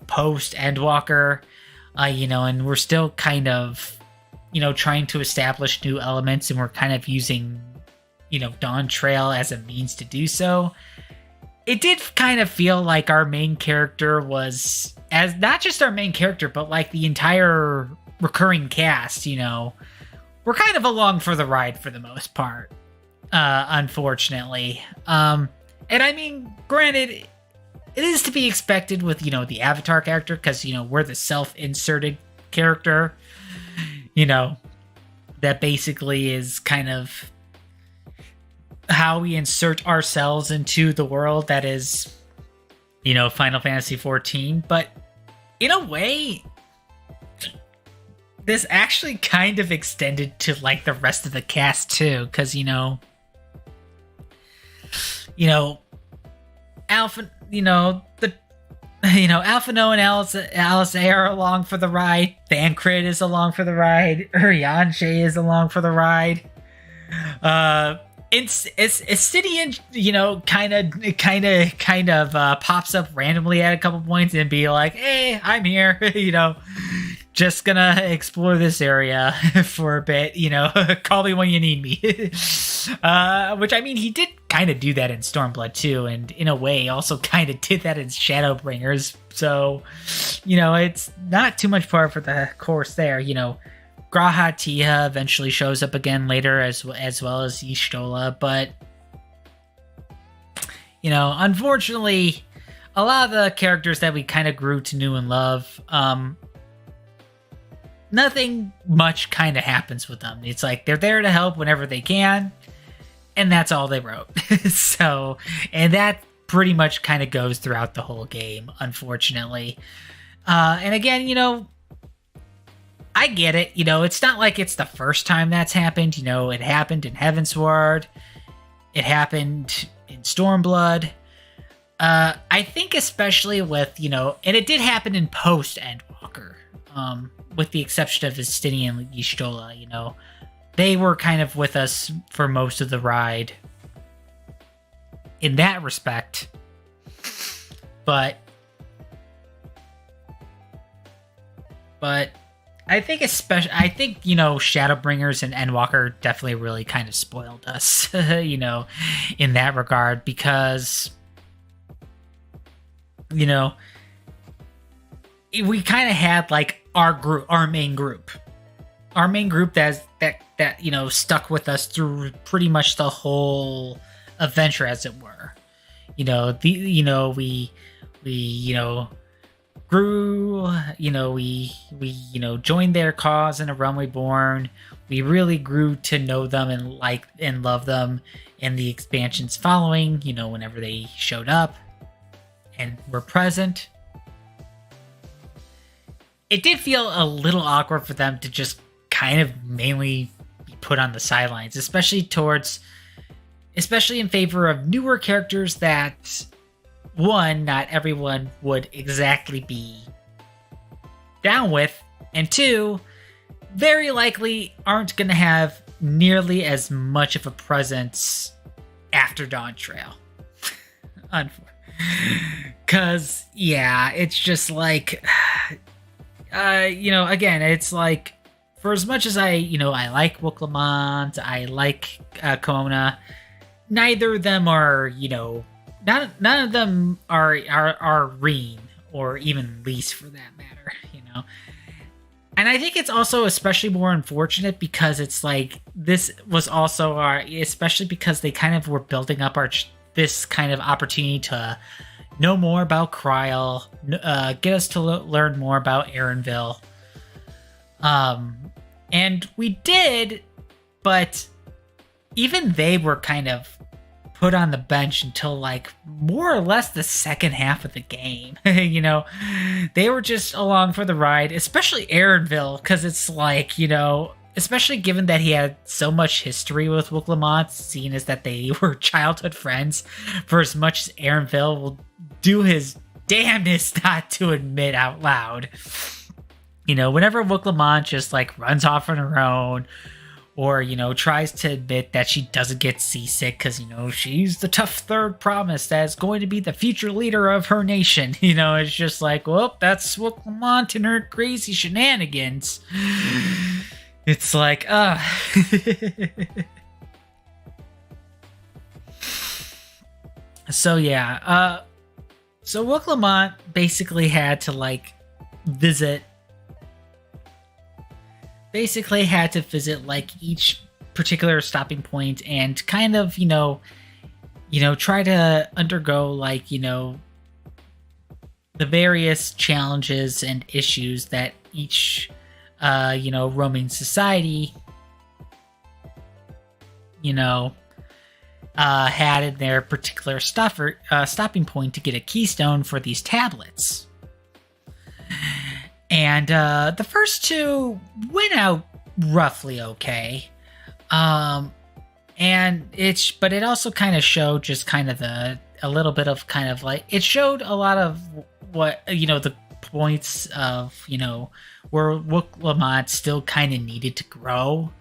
post Endwalker, and we're still kind of, trying to establish new elements, and we're kind of using, Dawntrail as a means to do so. It did kind of feel like our main character was, as not just our main character, but like the entire recurring cast, we're kind of along for the ride for the most part, unfortunately. And I mean, granted, it is to be expected with, the Avatar character, because, we're the self-inserted character, that basically is kind of how we insert ourselves into the world that is, Final Fantasy XIV. But in a way, this actually kind of extended to like the rest of the cast too, because Alpha, Alphino and Alice are along for the ride. Thancred is along for the ride. Urianger is along for the ride. It's Sidian, kind of pops up randomly at a couple points and be like, "Hey, I'm here," just gonna explore this area for a bit, call me when you need me. Which, I mean, he did kind of do that in Stormblood too, and in a way also kind of did that in Shadowbringers. So, it's not too much par for the course there. Graha Tiha eventually shows up again later, as well as Y'shtola, but unfortunately, a lot of the characters that we kind of grew to know and love, nothing much kind of happens with them. It's like they're there to help whenever they can, and that's all they wrote. So, and that pretty much kind of goes throughout the whole game, unfortunately. And again, I get it. It's not like it's the first time that's happened. It happened in Heavensward. It happened in Stormblood. I think especially with, and it did happen in post-Endwalker, with the exception of Justinian and Y'shtola, they were kind of with us for most of the ride in that respect. But I think Shadowbringers and Endwalker definitely really kind of spoiled us, in that regard, because, we kind of had like our main group that stuck with us through pretty much the whole adventure, as it were. We grew, we joined their cause in A Realm Reborn. We really grew to know them and like and love them in the expansions following, whenever they showed up and were present. It did feel a little awkward for them to just kind of mainly be put on the sidelines, especially in favor of newer characters that, one, not everyone would exactly be down with, and two, very likely aren't going to have nearly as much of a presence after Dawntrail. Because, yeah, it's just like, again, it's like, for as much as I like Wook Lamont, I like Koona, neither of them are, none of them are Reen, or even Lys for that matter, And I think it's also especially more unfortunate because it's like, this was also especially because they kind of were building up this kind of opportunity to, know more about Kryl, get us to learn more about Aaronville. And we did, but even they were kind of put on the bench until like more or less the second half of the game. You know, they were just along for the ride, especially Aaronville, because it's like, you know, especially given that he had so much history with Wooklamont, seeing as that they were childhood friends, for as much as Aaronville will do his damnedest not to admit out loud. You know, whenever Wooklamont just like runs off on her own, or, you know, tries to admit that she doesn't get seasick because, you know, she's the tough third promise that's going to be the future leader of her nation. You know, it's just like, well, that's Wooklamont and her crazy shenanigans. It's like, So, yeah. So Wooklamont basically had to, like, visit like each particular stopping point and kind of, you know, try to undergo like, you know, the various challenges and issues that each, you know, roaming society, you know, had in their particular stopping point to get a keystone for these tablets. And the first two went out roughly okay. But it also kind of showed just kind of a little bit of kind of like, it showed a lot of what, you know, the points of, you know, where Wooklamont still kind of needed to grow.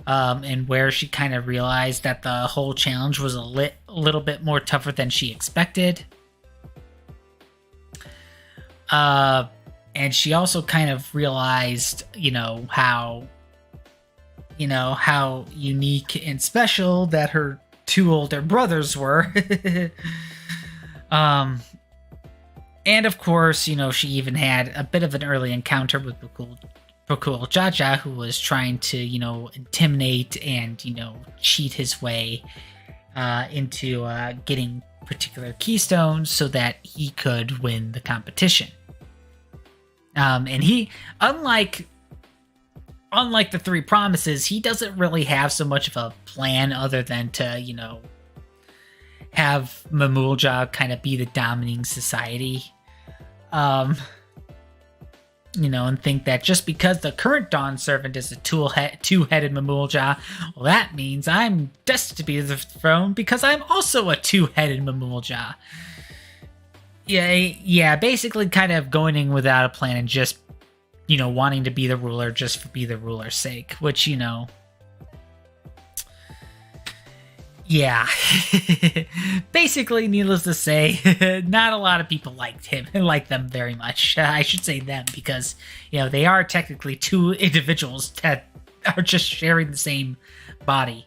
And where she kind of realized that the whole challenge was a little bit more tougher than she expected. And she also kind of realized, you know, how unique and special that her two older brothers were. And of course, you know, she even had a bit of an early encounter with Bakul Jaja, who was trying to, you know, intimidate and, you know, cheat his way into getting particular keystones so that he could win the competition. And he, unlike the three promises, he doesn't really have so much of a plan other than to, you know, have Mamulja kind of be the dominating society. You know, and think that just because the current Dawn Servant is a two-headed Mamulja, well, that means I'm destined to be the throne because I'm also a two-headed Mamulja. Yeah, basically kind of going in without a plan and just, you know, wanting to be the ruler just for be the ruler's sake, which, you know, yeah. Basically, needless to say, not a lot of people liked them very much. I should say them because, you know, they are technically two individuals that are just sharing the same body.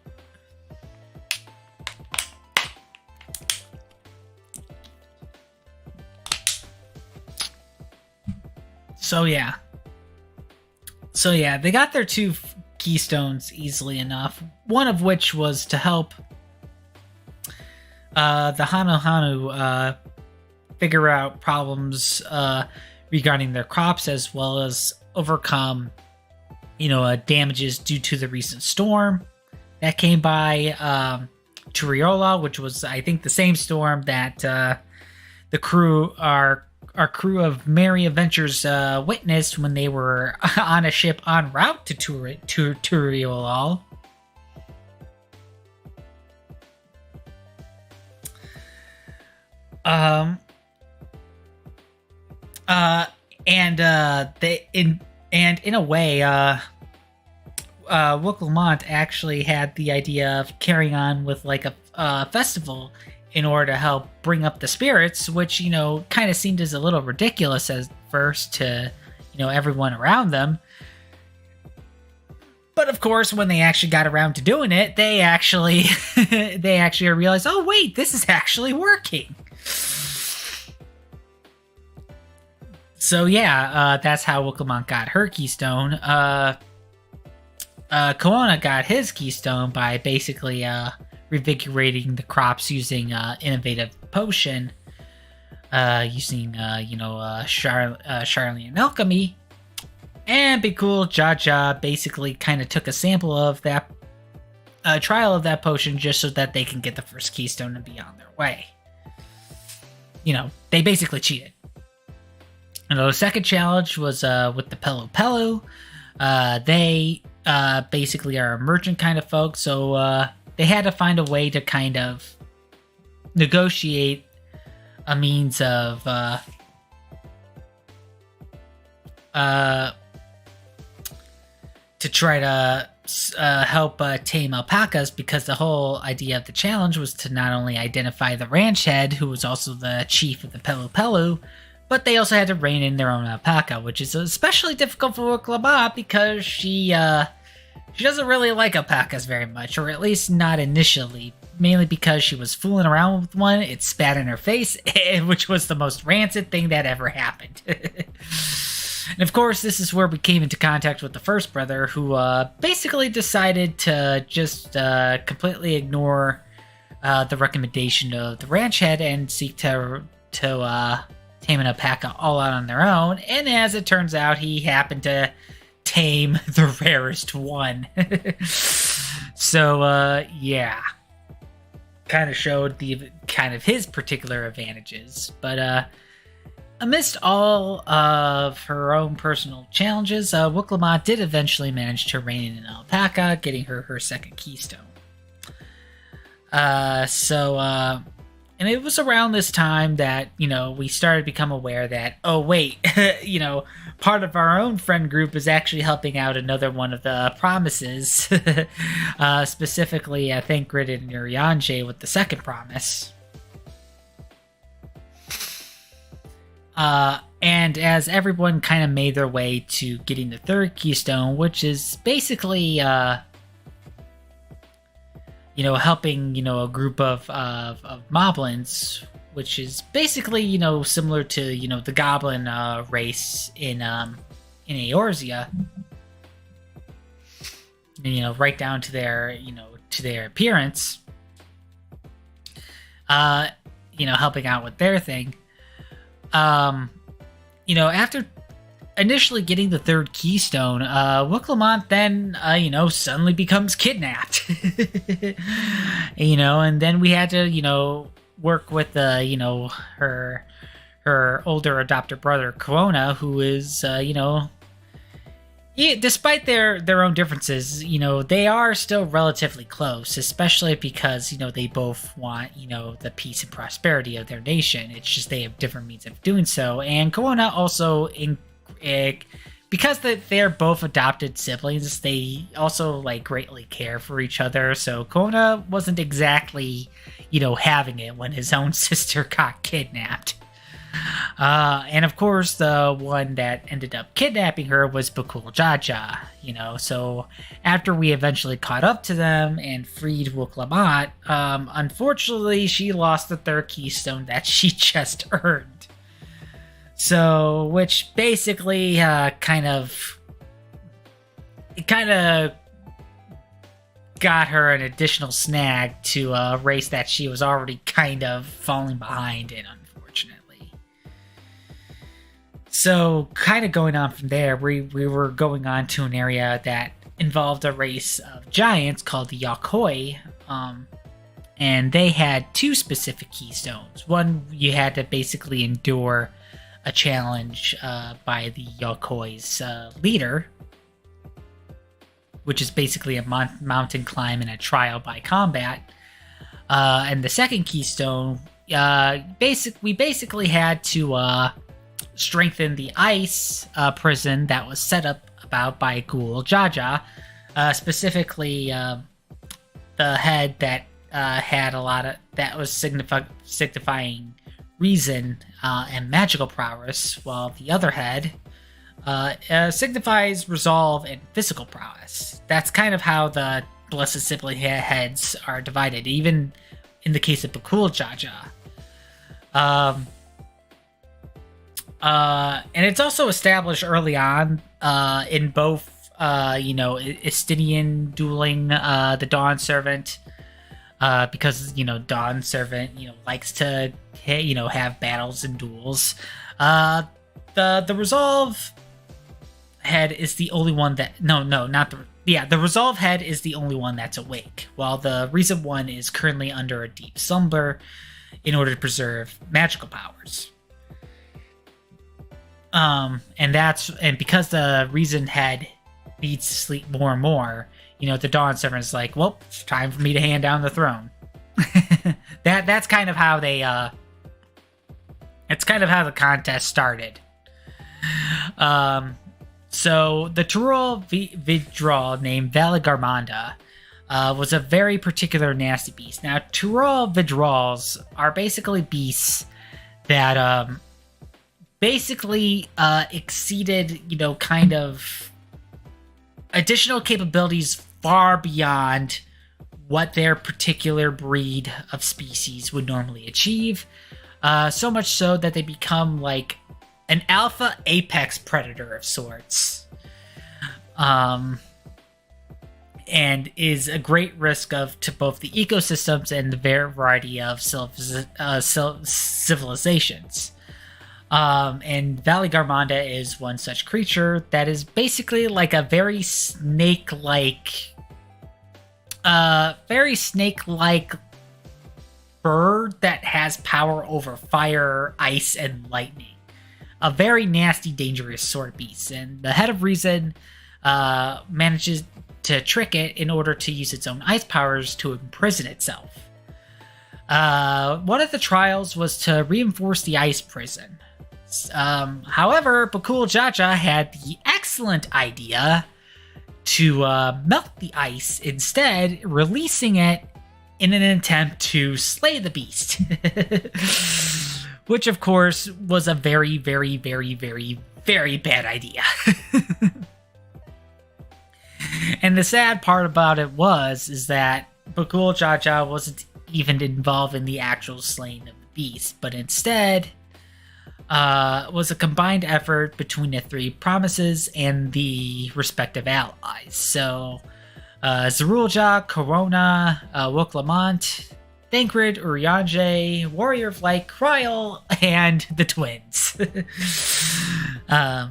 So yeah, they got their two keystones easily enough. One of which was to help the Hanu figure out problems regarding their crops, as well as overcome, you know, damages due to the recent storm that came by Turiola, which was, I think, the same storm that the crew, our crew of Merry Adventures witnessed when they were on a ship en route to Turiola. In a way, Wooklamont actually had the idea of carrying on with like a festival in order to help bring up the spirits, which, you know, kind of seemed as a little ridiculous at first to, you know, everyone around them. But of course, when they actually got around to doing it, they actually realized, oh wait, this is actually working. So yeah, that's how Wooklamont got her keystone. Koana got his keystone by basically revigorating the crops using innovative potion using Charlene alchemy. And Bakul Jaja basically kind of took a sample of that trial of that potion just so that they can get the first keystone and be on their way. They basically cheated. And the second challenge was with the Pelu Pelu. They basically are a merchant kind of folk, so they had to find a way to kind of negotiate a means of to try to help tame alpacas, because the whole idea of the challenge was to not only identify the ranch head, who was also the chief of the Pelu Pelu, but they also had to rein in their own alpaca, which is especially difficult for Wicklabot because she doesn't really like alpacas very much, or at least not initially, mainly because she was fooling around with one, it spat in her face, which was the most rancid thing that ever happened. And of course, this is where we came into contact with the first brother, who basically decided to just completely ignore the recommendation of the ranch head and seek to tame an alpaca all out on their own. And as it turns out, he happened to tame the rarest one. So, yeah. Kind of showed his particular advantages. But, amidst all of her own personal challenges, Wicklabot did eventually manage to rein in an alpaca, getting her second keystone. And it was around this time that, we started to become aware that, oh wait, part of our own friend group is actually helping out another one of the promises. Specifically, I think Grid and Urianje with the second promise. And as everyone kind of made their way to getting the third keystone, which is basically, helping, a group of moblins, which is basically, similar to, the goblin race in Eorzea. Right down to their, to their appearance. Helping out with their thing. After initially getting the third keystone, Wicklabot then, suddenly becomes kidnapped. And then we had to, work with, her older adopted brother, Corona, who is, despite their own differences, they are still relatively close, especially because, they both want, the peace and prosperity of their nation. It's just they have different means of doing so. And Corona also, because they're both adopted siblings, they also, greatly care for each other. So Corona wasn't exactly, having it when his own sister got kidnapped. And of course, the one that ended up kidnapping her was Bakul Jaja, so after we eventually caught up to them and freed Wicklabot, unfortunately, she lost the third keystone that she just earned. So, which basically, kind of got her an additional snag to a race that she was already kind of falling behind in, unfortunately. So, kind of going on from there, we were going on to an area that involved a race of giants called the Yakoi, and they had two specific keystones. One, you had to basically endure a challenge by the Yakoi's leader, which is basically a mountain climb and a trial by combat. And the second keystone, we basically had to strengthen the ice prison that was set up about by Ghoul Jaja, specifically the head that had a lot of that was signifying reason and magical prowess, while the other head signifies resolve and physical prowess. That's kind of how the Blessed Sibling heads are divided, even in the case of Bakul Jaja. And it's also established early on in both, Estinian dueling the Dawn Servant, because Dawn Servant likes to have battles and duels. The Resolve head is the only one that the Resolve head is the only one that's awake, while the Reason one is currently under a deep slumber in order to preserve magical powers. And because the Reason head needs to sleep more and more, the Dawn Servant is like, well, it's time for me to hand down the throne. That's kind of how they it's kind of how the contest started. So the Tyrol Vidral named Valigarmanda was a very particular nasty beast. Now, Tyrol Vidrals are basically beasts that exceeded, kind of additional capabilities far beyond what their particular breed of species would normally achieve. So much so that they become like an alpha apex predator of sorts. And is a great risk to both the ecosystems and the variety of civilizations. And Valigarmanda is one such creature that is basically like a very snake-like bird that has power over fire, ice, and lightning. A very nasty, dangerous sort of beast. And the Head of Reason manages to trick it in order to use its own ice powers to imprison itself. One of the trials was to reinforce the ice prison. However, Bakul Jaja had the excellent idea to melt the ice instead, releasing it in an attempt to slay the beast. Which, of course, was a very, very, very, very, very bad idea. And the sad part about it is that Bakul Jaja wasn't even involved in the actual slaying of the beast, but instead was a combined effort between the three promises and the respective allies. So, Zerulja, Corona, Woklamant, Thancred, Urianger, Warrior of Light, Kryl, and the twins. All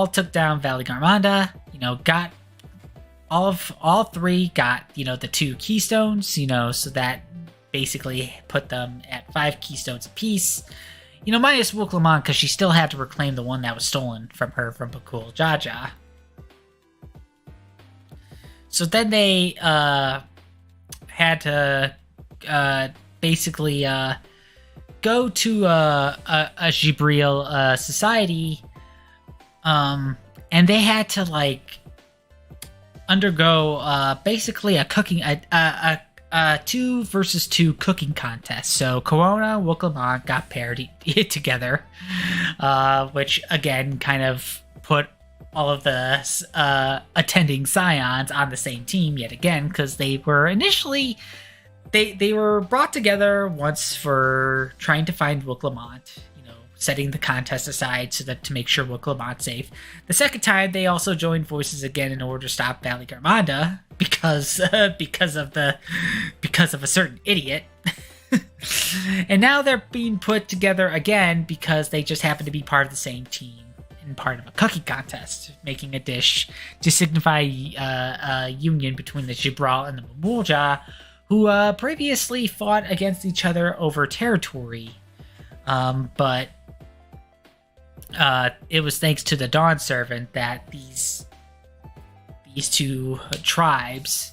took down Valigarmanda. Got all three got the 2 keystones. So that basically put them at 5 keystones apiece. Minus Woklamant because she still had to reclaim the one that was stolen from her from Bakul Jaja. So then they had to basically go to a Gibril society, and they had to undergo basically a 2 versus 2 cooking contest. So Corona and Woklamant got paired together, which again kind of put all of the attending scions on the same team yet again, because they were initially they were brought together once for trying to find Woklamant, setting the contest aside so that to make sure Woklamant's safe. The second time they also joined forces again in order to stop Valigarmanda because of a certain idiot. And now they're being put together again because they just happen to be part of the same team. Part of a cooking contest, making a dish to signify a union between the Gibral and the Mamulja, who previously fought against each other over territory. But it was thanks to the Dawn Servant that these 2 tribes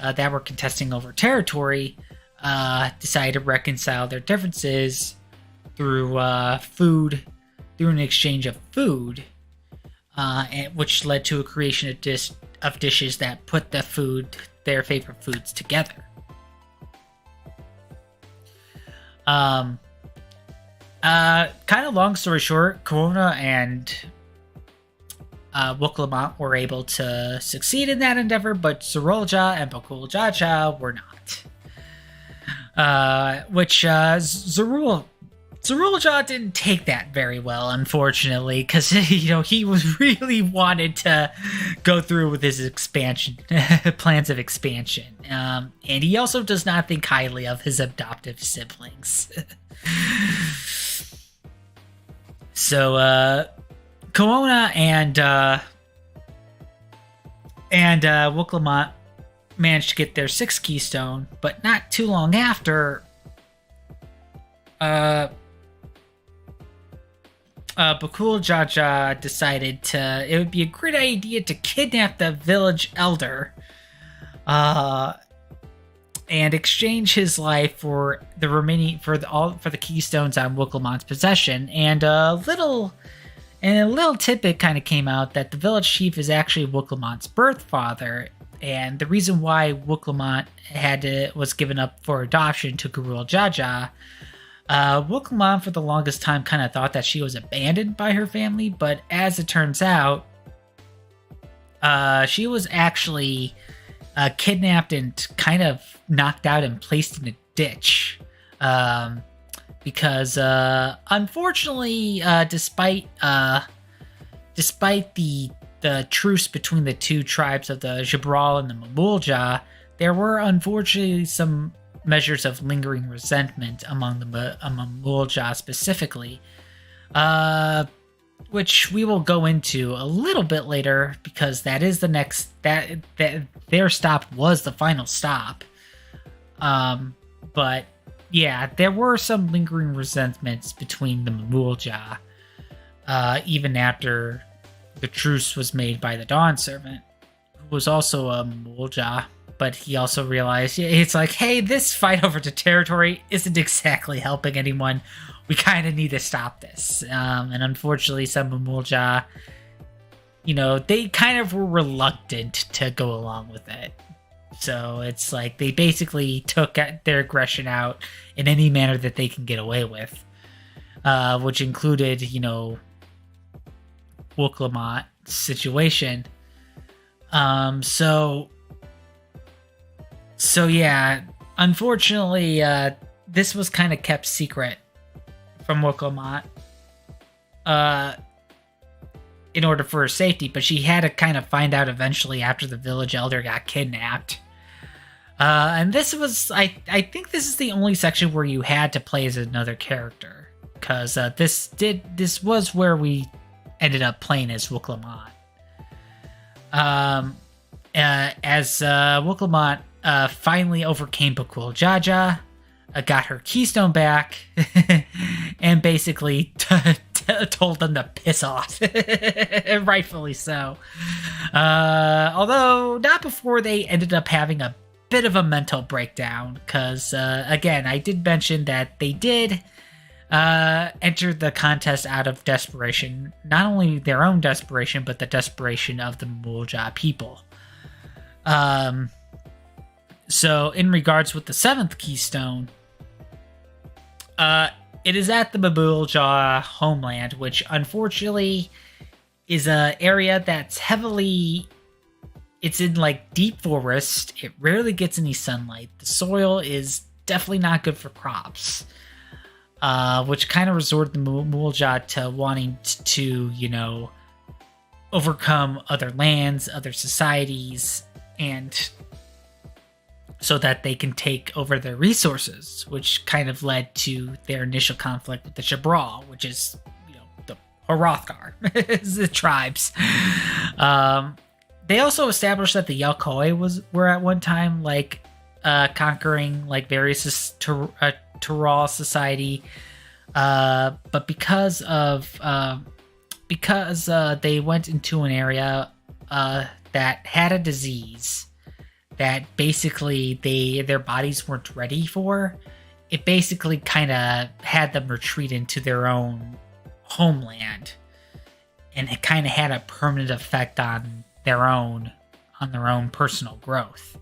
that were contesting over territory decided to reconcile their differences through through an exchange of food, which led to a creation of dishes that put their favorite foods together. Kind of long story short, Corona and Woklamant were able to succeed in that endeavor, but Zerulja and Bakul Jaja were not. Which Zarulja didn't take that very well, unfortunately, because he was really wanted to go through with his expansion plans of expansion, and he also does not think highly of his adoptive siblings. So Koona and Wuklamont managed to get their 6th keystone, but not too long after, Bakul Jaja decided it would be a great idea to kidnap the village elder, and exchange his life for the remaining for the keystones on Wuklamant's possession. And a little tidbit kind of came out that the village chief is actually Wuklamant's birth father, and the reason why Wuklamont was given up for adoption to Garul Jaja. Wuklamont for the longest time kind of thought that she was abandoned by her family, but as it turns out, she was actually kidnapped and kind of knocked out and placed in a ditch. Because unfortunately, despite the truce between the two tribes of the Jabral and the Mamulja, there were unfortunately some measures of lingering resentment among the Mamulja specifically, which we will go into a little bit later, because that is the next that their stop was the final stop. But yeah, there were some lingering resentments between the Mamulja, even after the truce was made by the Dawn Servant, who was also a Mamulja. But he also realized, it's like, hey, this fight over the territory isn't exactly helping anyone. We kind of need to stop this. And unfortunately, some Mamulja, they kind of were reluctant to go along with it. So it's like they basically took their aggression out in any manner that they can get away with, which included, Wuklamant's situation. So yeah, unfortunately, this was kind of kept secret from Wuklamont in order for her safety, but she had to kind of find out eventually after the village elder got kidnapped. And this was, I think this is the only section where you had to play as another character, because this was where we ended up playing as Wuklamont. As Wuklamont finally overcame Bakul Jaja, got her keystone back, and basically told them to piss off. Rightfully so. Although not before they ended up having a bit of a mental breakdown, because again, I did mention that they did enter the contest out of desperation, not only their own desperation, but the desperation of the Mamulja people. So in regards with the 7th keystone, it is at the Mamulja homeland, which unfortunately is an area that's it's in like deep forest. It rarely gets any sunlight. The soil is definitely not good for crops, which kind of resorted the Mamulja to wanting to, overcome other lands, other societies, and so that they can take over their resources, which kind of led to their initial conflict with the Jabral, which is, the Hrothgar, the tribes. They also established that the Yalkoi were at one time conquering various Tural society, but because they went into an area that had a disease that basically their bodies weren't ready for, it basically kind of had them retreat into their own homeland, and it kind of had a permanent effect on their own personal growth.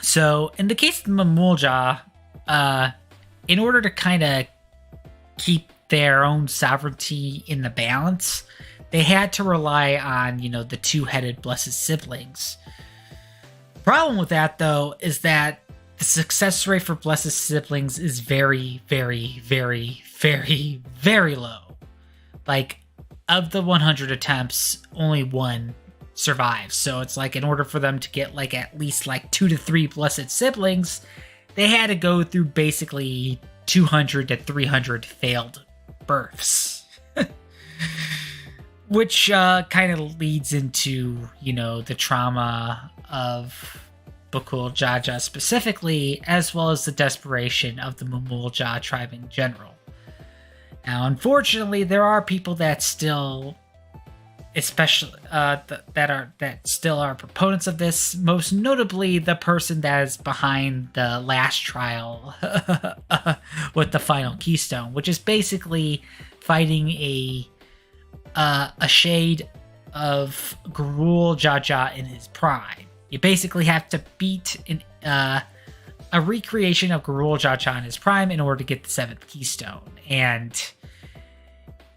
So in the case of the Mamulja, in order to kind of keep their own sovereignty in the balance, they had to rely on, the two-headed blessed siblings. The problem with that, though, is that the success rate for Blessed Siblings is very, very, very, very, very low. Like, of the 100 attempts, only one survives. So it's like, in order for them to get like at least like 2 to 3 Blessed Siblings, they had to go through basically 200 to 300 failed births. Which kind of leads into, you know, the trauma of Bukul Jaja specifically, as well as the desperation of the Mamulja tribe in general. Now, unfortunately, there are people that still, especially that still are proponents of this. Most notably, the person that is behind the last trial with the final keystone, which is basically fighting a shade of Gurul Jaja in his prime. You basically have to beat a recreation of Gurul Jaja in his prime in order to get the 7th keystone. And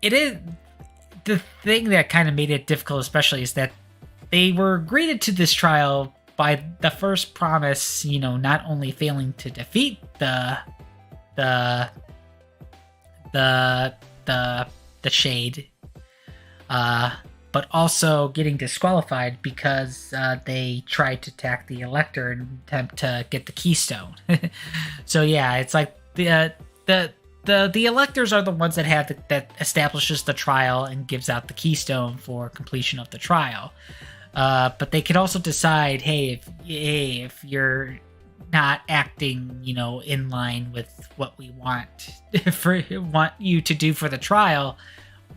it is the thing that kind of made it difficult, especially, is that they were greeted to this trial by the first promise, you know, not only failing to defeat the shade, but also getting disqualified because they tried to attack the Elector and attempt to get the keystone. So yeah, it's like the Electors are the ones that have that establishes the trial and gives out the keystone for completion of the trial. But they could also decide, hey, if you're not acting, you know, in line with what we want you to do for the trial,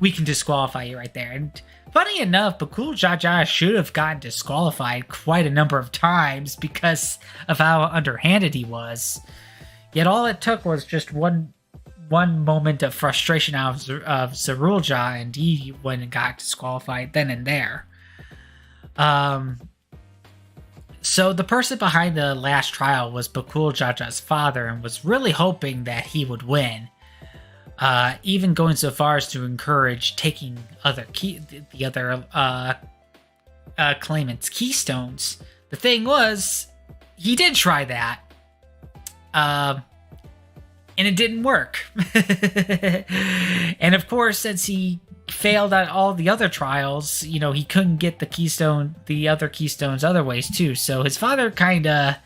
we can disqualify you right there. And funny enough, Bukul Jaja should have gotten disqualified quite a number of times because of how underhanded he was. Yet all it took was just one moment of frustration out of Zarulja, and he went and got disqualified then and there. So the person behind the last trial was Bukul Jaja's father, and was really hoping that he would win. Even going so far as to encourage taking the other claimants' keystones. The thing was, he did try that, and it didn't work. And of course, since he failed at all the other trials, you know, he couldn't get the other keystones other ways too. So his father kind of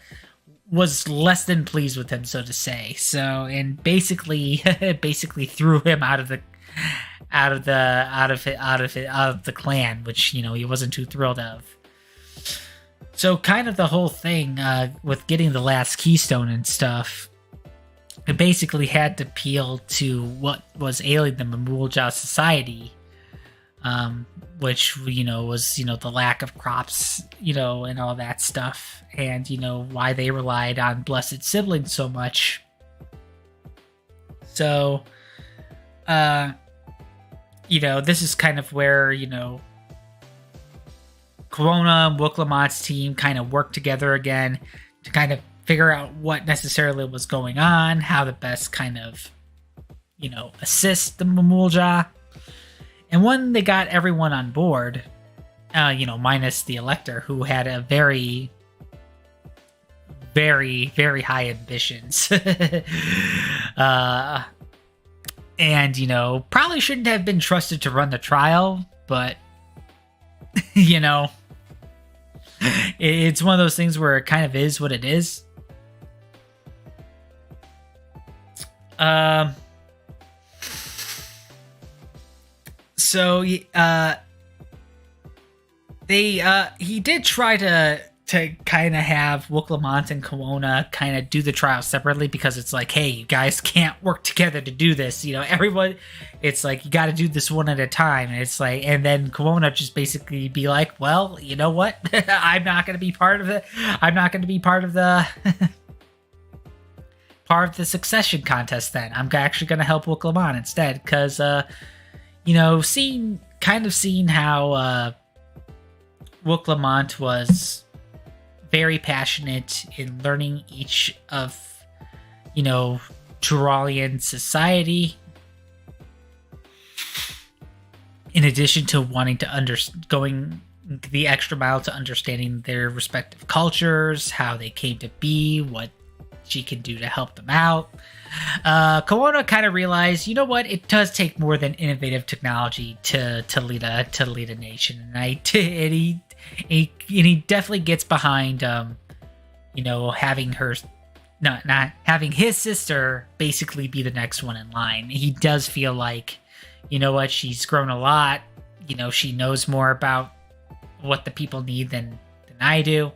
was less than pleased with him, so to say. So, and basically threw him out of the clan, which, you know, he wasn't too thrilled of. So kind of the whole thing with getting the last keystone and stuff, it basically had to appeal to what was ailing the Mamulja society, which, you know, was, you know, the lack of crops, you know, and all that stuff, and, you know, why they relied on Blessed Siblings so much. So, you know, this is kind of where, you know, Corona and Woklamont's team kind of worked together again to kind of figure out what necessarily was going on, how to best kind of, you know, assist the Mamulja. And when they got everyone on board, you know, minus the Elector, who had a very, very, very high ambitions. And, you know, probably shouldn't have been trusted to run the trial, but, you know, it's one of those things where it kind of is what it is. So he did try to kind of have Wuklamont and Corona kind of do the trial separately, because it's like, hey, you guys can't work together to do this. You know, everyone, it's like, you got to do this one at a time. And it's like, and then Corona just basically be like, well, you know what? I'm not going to be part of it. I'm not going to be part of the succession contest then. I'm actually going to help Wuklamont instead, because, you know, seeing how Wuklamont was very passionate in learning each of, you know, Turalian society, in addition to wanting to going the extra mile to understanding their respective cultures, how they came to be, what she can do to help them out. Koona kind of realized, you know what, it does take more than innovative technology to lead a nation, and he definitely gets behind having her not having his sister basically be the next one in line. He does feel like, you know what, she's grown a lot. She knows more about what the people need than I do.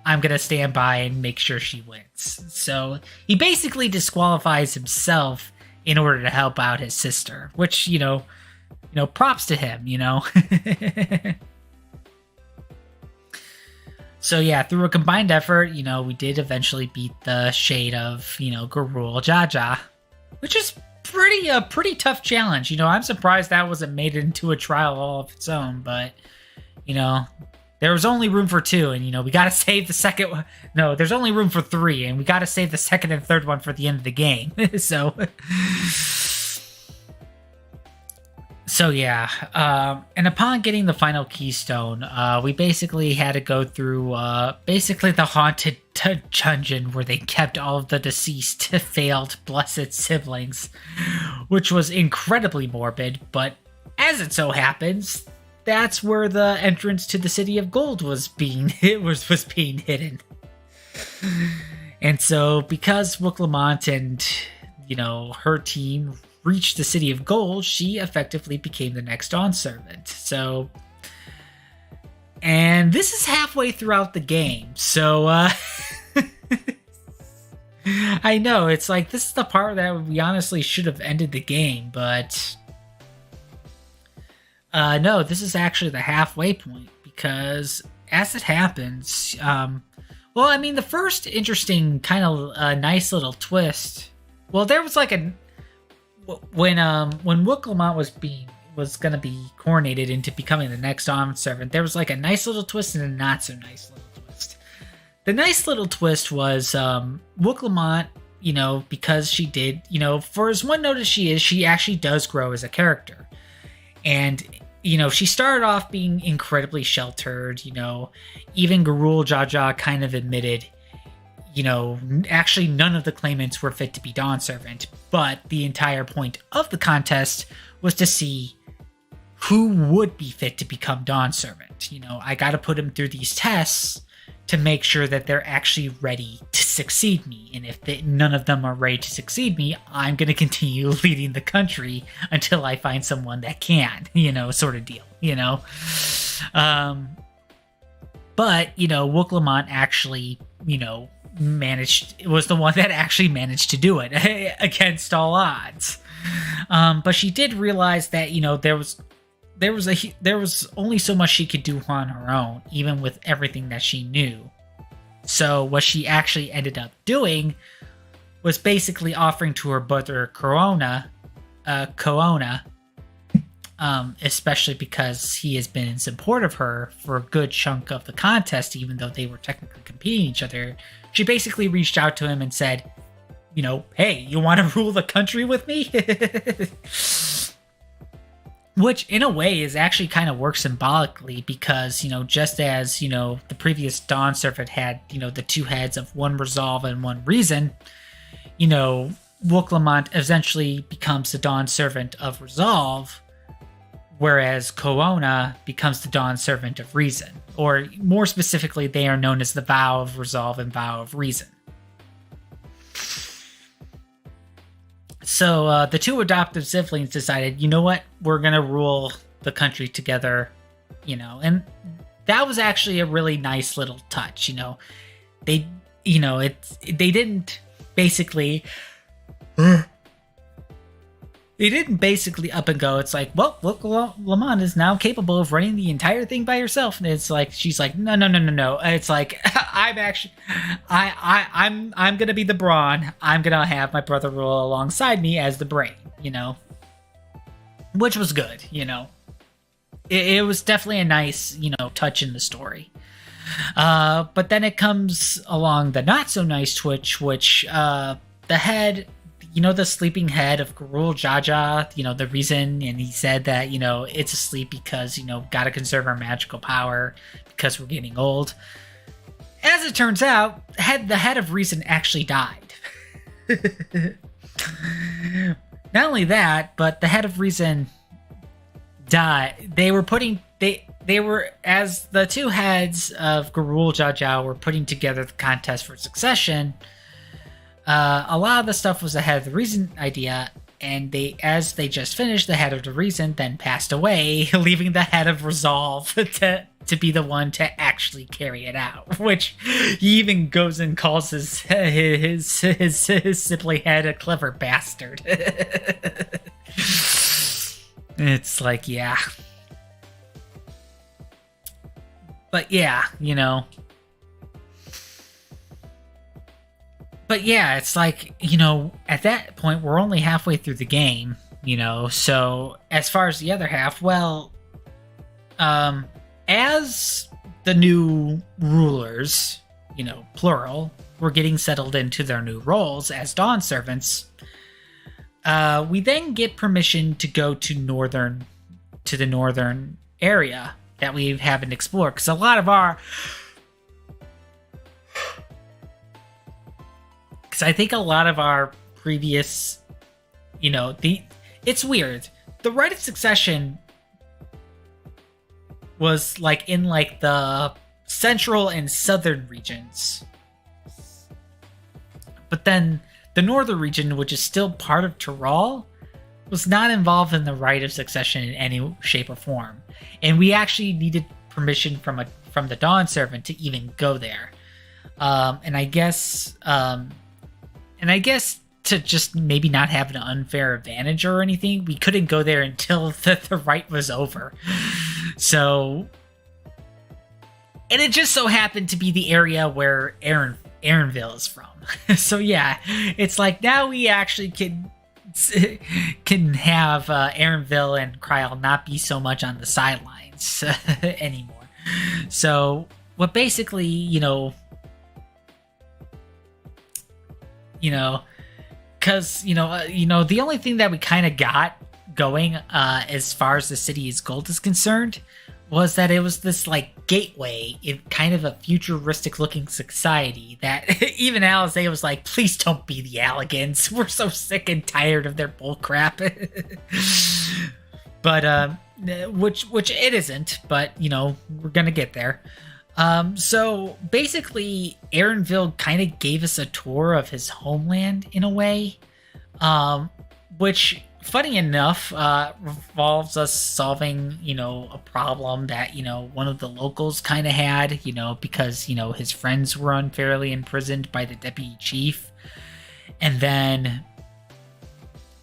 I'm going to stand by and make sure she wins. So he basically disqualifies himself in order to help out his sister, which, props to him, So yeah, through a combined effort, we did eventually beat the shade of, Garul Jaja, which is a pretty tough challenge. I'm surprised that wasn't made into a trial all of its own, but, there was only room for 2, and, we got to save the second one. No, there's only room for 3, and we got to save the second and third one for the end of the game. So yeah. And upon getting the final keystone, we basically had to go through, the haunted dungeon where they kept all of the deceased, failed, blessed siblings, which was incredibly morbid, but as it so happens, that's where the entrance to the City of Gold was being hidden. And so, because Wook Lamont and, her team reached the City of Gold, she effectively became the next Dawn Servant. So, and this is halfway throughout the game. So, I know, it's like, this is the part that we honestly should have ended the game, but no, this is actually the halfway point, because as it happens, the first interesting kind of nice little twist, there was like when Wook Lamont was gonna be coronated into becoming the next Dawn Servant, there was like a nice little twist and a not so nice little twist. The nice little twist was Wook Lamont, because she did, for as one note as she actually does grow as a character. And, she started off being incredibly sheltered, even Garul Jaja kind of admitted, actually none of the claimants were fit to be Dawn Servant, but the entire point of the contest was to see who would be fit to become Dawn Servant. I gotta put them through these tests to make sure that they're actually ready to succeed me. And if none of them are ready to succeed me, I'm going to continue leading the country until I find someone that can, sort of deal, But, Wook Lamont actually, was the one that actually managed to do it against all odds. But she did realize that, there was only so much she could do on her own, even with everything that she knew. So what she actually ended up doing was basically offering to her brother Koona, especially because he has been in support of her for a good chunk of the contest, even though they were technically competing each other. She basically reached out to him and said, hey, you want to rule the country with me? Which, in a way, is actually kind of works symbolically because, just as, the previous Dawn Servant had, the 2 heads of one resolve and one reason, Wook Lamont eventually becomes the Dawn Servant of resolve, whereas Koona becomes the Dawn Servant of reason. Or, more specifically, they are known as the Vow of Resolve and Vow of Reason. So the 2 adoptive siblings decided, you know what, we're going to rule the country together, and that was actually a really nice little touch, They didn't basically up and go. It's like, well, look, Lamont is now capable of running the entire thing by herself. And it's like, she's like, no. It's like, I'm going to be the brawn. I'm going to have my brother rule alongside me as the brain, which was good, It was definitely a nice, touch in the story. But then it comes along the not so nice twitch, which, the head, the sleeping head of Garul Jaja, the reason, and he said that, it's asleep because, gotta conserve our magical power because we're getting old. As it turns out, the head of reason actually died. Not only that, but the head of reason died. They were, as the two heads of Garul Jaja were putting together the contest for succession, a lot of the stuff was the head of the reason idea, and as they just finished, the head of the reason then passed away, leaving the head of resolve to be the one to actually carry it out. Which he even goes and calls his Sibley head a clever bastard. It's like, yeah. But yeah, you know. But yeah, it's like, you know, at that point, we're only halfway through the game, you know, so as far as the other half, well, as the new rulers, you know, plural, were getting settled into their new roles as Dawn servants, we then get permission to go to the northern area that we haven't explored, because a lot of our... Because I think a lot of our previous, you know, it's weird. The right of succession was like in like the central and southern regions. But then the northern region, which is still part of Tyrol, was not involved in the right of succession in any shape or form. And we actually needed permission from the Dawn servant to even go there. And I guess to just maybe not have an unfair advantage or anything, we couldn't go there until the rite was over. So, and it just so happened to be the area where Aaronville is from. So yeah, it's like now we actually can have Aaronville and Kryl not be so much on the sidelines anymore. So what basically, you know, because the only thing that we kind of got going as far as the city's gold is concerned was that it was this like gateway in kind of a futuristic looking society that even Alizé was like, please don't be the Alligans, we're so sick and tired of their bullcrap. But which it isn't, but you know, we're gonna get there. So basically Aaronville kind of gave us a tour of his homeland in a way, which funny enough, revolves us solving, you know, a problem that, you know, one of the locals kind of had, you know, because, you know, his friends were unfairly imprisoned by the deputy chief. And then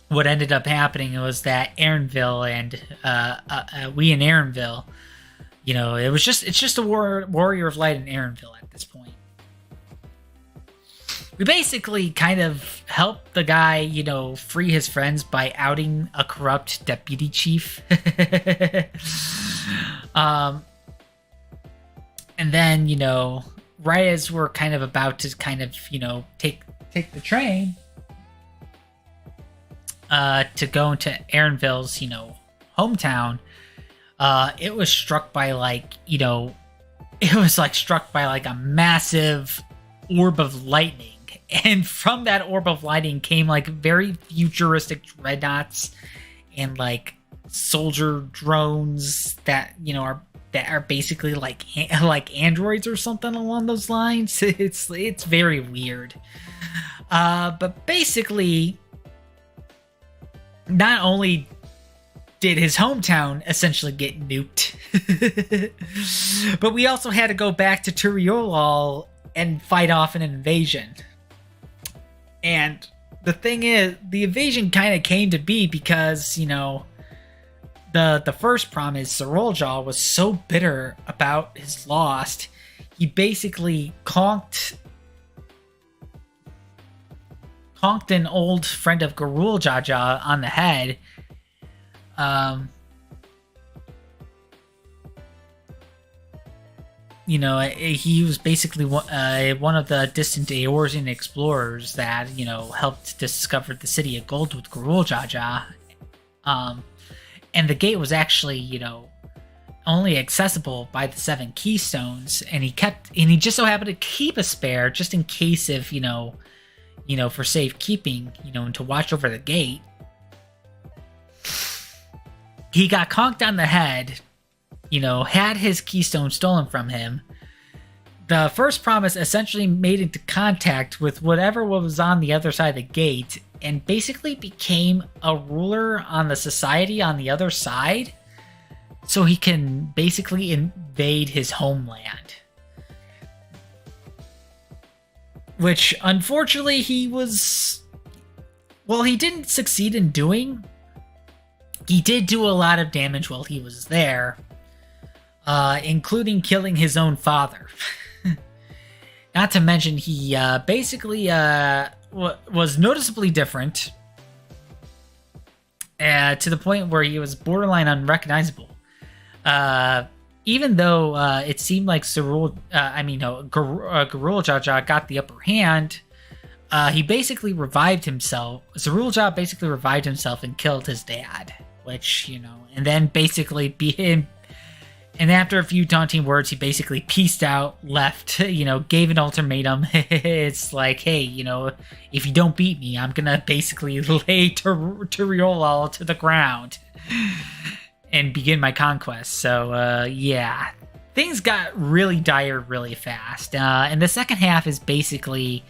what ended up happening was that Aaronville and we in Aaronville, you know, it's just a warrior of light in Aaronville at this point. We basically kind of helped the guy, you know, free his friends by outing a corrupt deputy chief. And then, you know, right as we're kind of about to kind of, you know, take the train to go into Aaronville's, you know, hometown, it was struck by like, you know, it was like struck by like a massive orb of lightning. And from that orb of lightning came like very futuristic dreadnoughts and like soldier drones that, you know, are basically like androids or something along those lines. It's very weird. But basically, not only did his hometown essentially get nuked, but we also had to go back to Turiolol and fight off an invasion. And the thing is, the invasion kind of came to be because, you know, the first promise, Soroljaw, was so bitter about his loss, he basically conked an old friend of Garul Jaja on the head. You know, he was basically one of the distant Eorzean explorers that, you know, helped discover the city of gold with Garul Jaja. And the gate was actually, you know, only accessible by the 7 keystones, and he just so happened to keep a spare just in case if, you know, for safekeeping, and to watch over the gate. He got conked on the head, had his keystone stolen from him. The first promise essentially made into contact with whatever was on the other side of the gate and basically became a ruler on the society on the other side, so he can basically invade his homeland. Which, unfortunately, he didn't succeed in doing. He did do a lot of damage while he was there, including killing his own father. Not to mention, he basically was noticeably different to the point where he was borderline unrecognizable. Even though it seemed like Garul Jaja got the upper hand, he basically revived himself. Zarul Jah basically revived himself and killed his dad, which, and then basically and after a few taunting words, he basically peaced out, left, gave an ultimatum. It's like, hey, if you don't beat me, I'm gonna basically lay Toriolal to the ground and begin my conquest. So, yeah. Things got really dire really fast. And the second half is basically,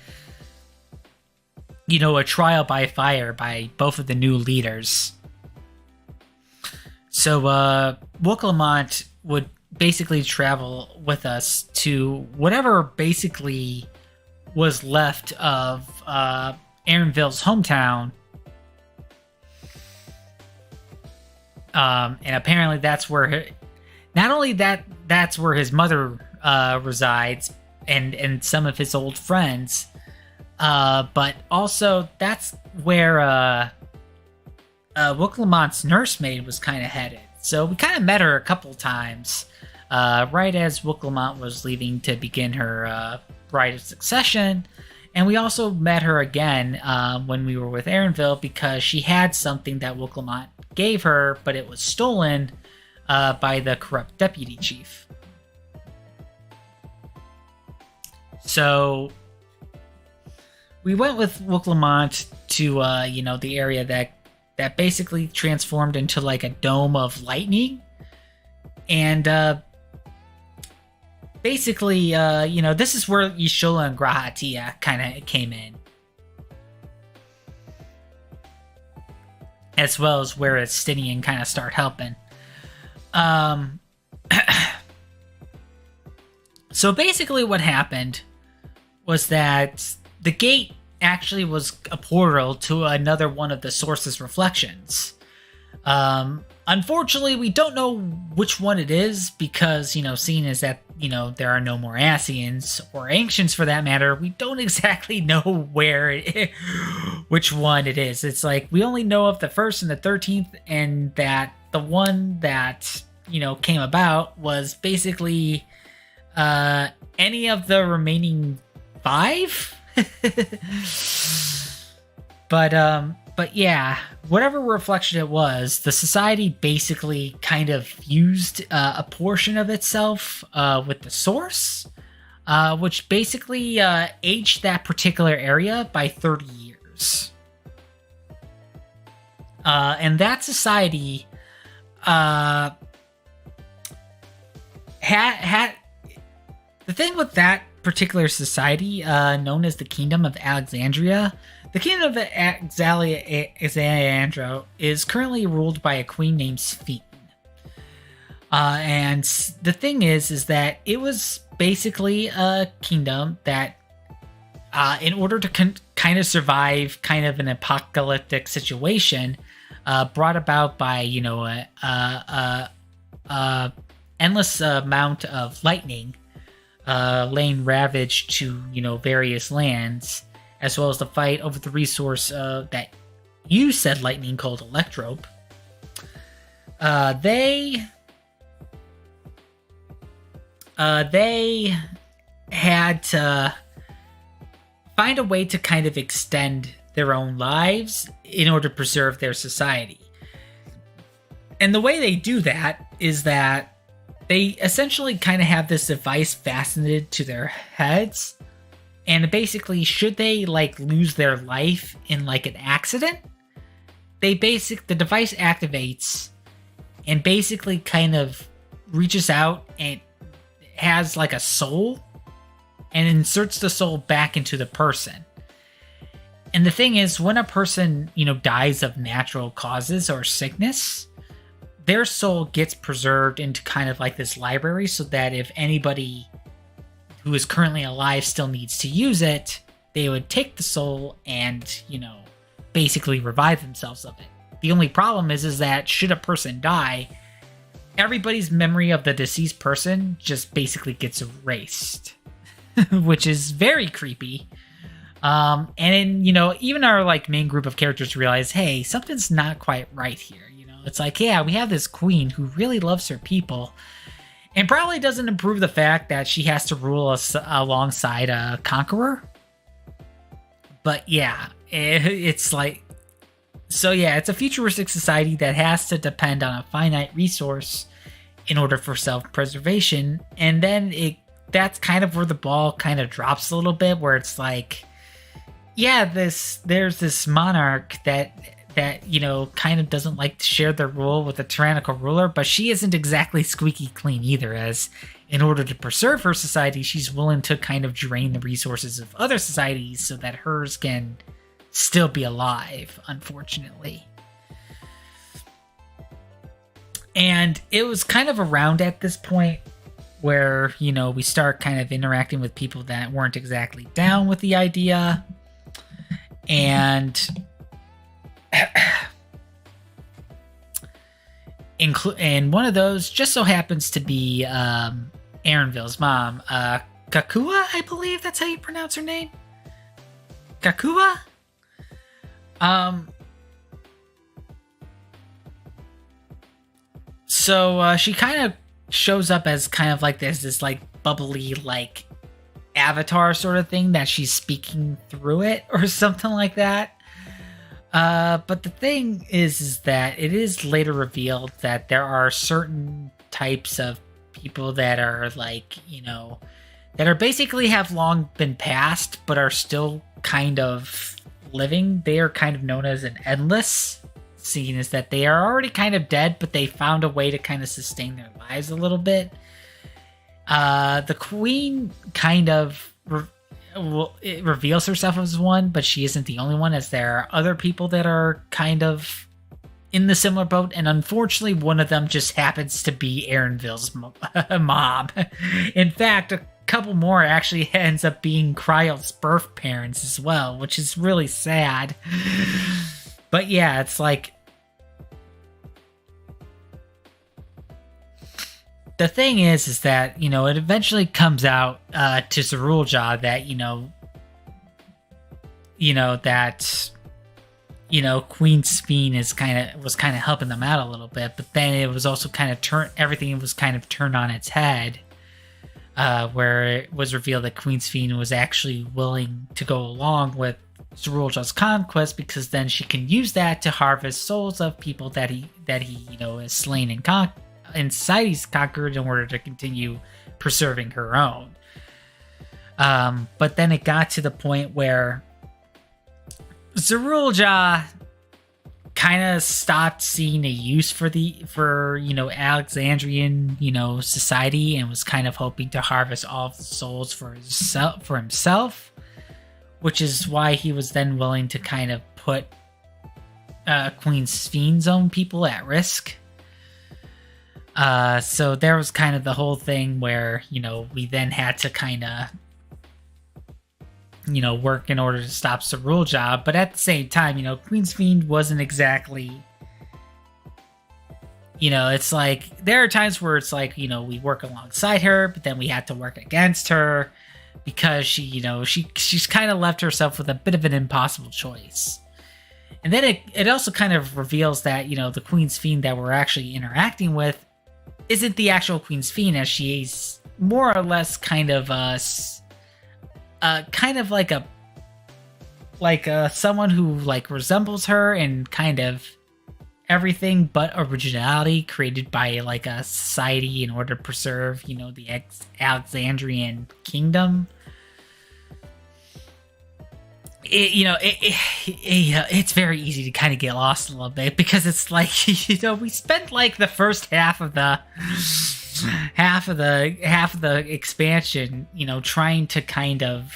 a trial by fire by both of the new leaders. So, Wooklamont would basically travel with us to whatever basically was left of Aaronville's hometown. And apparently that's where that's where his mother resides and some of his old friends. But also that's where Wooklamant's nursemaid was kind of headed. So we kind of met her a couple times, right as Wooklamont was leaving to begin her rite of succession. And we also met her again when we were with Aaronville, because she had something that Wooklamont gave her, but it was stolen by the corrupt deputy chief. So we went with Wooklamont to the area that basically transformed into like a dome of lightning. And basically, this is where Yishola and Grahatia kind of came in. As well as where Estinian kind of start helping. So basically what happened was that the gate actually was a portal to another one of the source's reflections. Unfortunately, we don't know which one it is because, seeing as that, there are no more Asians or Ancients for that matter, we don't exactly know which one it is. It's like we only know of the 1st and the 13th, and that the one that, came about was basically any of the remaining 5? But yeah, whatever reflection it was, the society basically kind of fused a portion of itself with the source, which basically aged that particular area by 30 years. And that society had the thing with that particular society, known as the Kingdom of Alexandria. The Kingdom of Alexandria is currently ruled by a queen named Sphene. And the thing is that it was basically a kingdom that, in order to kind of survive kind of an apocalyptic situation, brought about by, endless amount of lightning, laying ravage to, various lands, as well as the fight over the resource that you said lightning called Electrope. They had to find a way to kind of extend their own lives in order to preserve their society. And the way they do that is that they essentially kind of have this device fastened to their heads, And basically, should they like lose their life in like an accident, the device activates and basically kind of reaches out and has like a soul and inserts the soul back into the person. And the thing is, when a person, dies of natural causes or sickness, their soul gets preserved into kind of like this library, so that if anybody who is currently alive still needs to use it, they would take the soul and, basically revive themselves of it. The only problem is that should a person die, everybody's memory of the deceased person just basically gets erased, which is very creepy. And then, even our like main group of characters realize, hey, something's not quite right here. It's like, yeah, we have this queen who really loves her people, and probably doesn't improve the fact that she has to rule us alongside a conqueror. But yeah, it's like, so yeah, it's a futuristic society that has to depend on a finite resource in order for self-preservation. And then that's kind of where the ball kind of drops a little bit, where it's like, yeah, there's this monarch that kind of doesn't like to share their rule with a tyrannical ruler, but she isn't exactly squeaky clean either, as in order to preserve her society, she's willing to kind of drain the resources of other societies so that hers can still be alive, unfortunately. And it was kind of around at this point where, we start kind of interacting with people that weren't exactly down with the idea. And and one of those just so happens to be Aaronville's mom, Kakua, I believe that's how you pronounce her name. Kakua? So she kind of shows up as kind of like this like bubbly like avatar sort of thing that she's speaking through it or something like that. But the thing is that it is later revealed that there are certain types of people that are like, that are basically have long been passed, but are still kind of living. They are kind of known as an endless, seeing as that they are already kind of dead, but they found a way to kind of sustain their lives a little bit. The queen kind of it reveals herself as one, but she isn't the only one, as there are other people that are kind of in the similar boat, and unfortunately one of them just happens to be Aaronville's mom. In fact, a couple more actually ends up being Cryot's birth parents as well, which is really sad. But yeah, it's like, the thing is that, it eventually comes out to Zerulja that, Queen Sphene was kind of helping them out a little bit, but then it was also kind of everything was kind of turned on its head, where it was revealed that Queen Sphene was actually willing to go along with Zerulja's conquest, because then she can use that to harvest souls of people that he has slain and society's conquered in order to continue preserving her own. But then it got to the point where Zerulja kind of stopped seeing a use for Alexandrian society, and was kind of hoping to harvest all of the souls for himself, which is why he was then willing to kind of put Queen Sphene's own people at risk. So there was kind of the whole thing where, we then had to kind of, work in order to stop Zerulja. But at the same time, Queen Sphene wasn't exactly, it's like, there are times where it's like, we work alongside her, but then we had to work against her because she's kind of left herself with a bit of an impossible choice. And then it also kind of reveals that, the Queen Sphene that we're actually interacting with isn't the actual Queen Sphene, as she's more or less kind of someone who like resembles her in kind of everything but originality, created by like a society in order to preserve, the Alexandrian kingdom. it's very easy to kind of get lost a little bit, because it's like, we spent like the first half of the expansion, trying to kind of,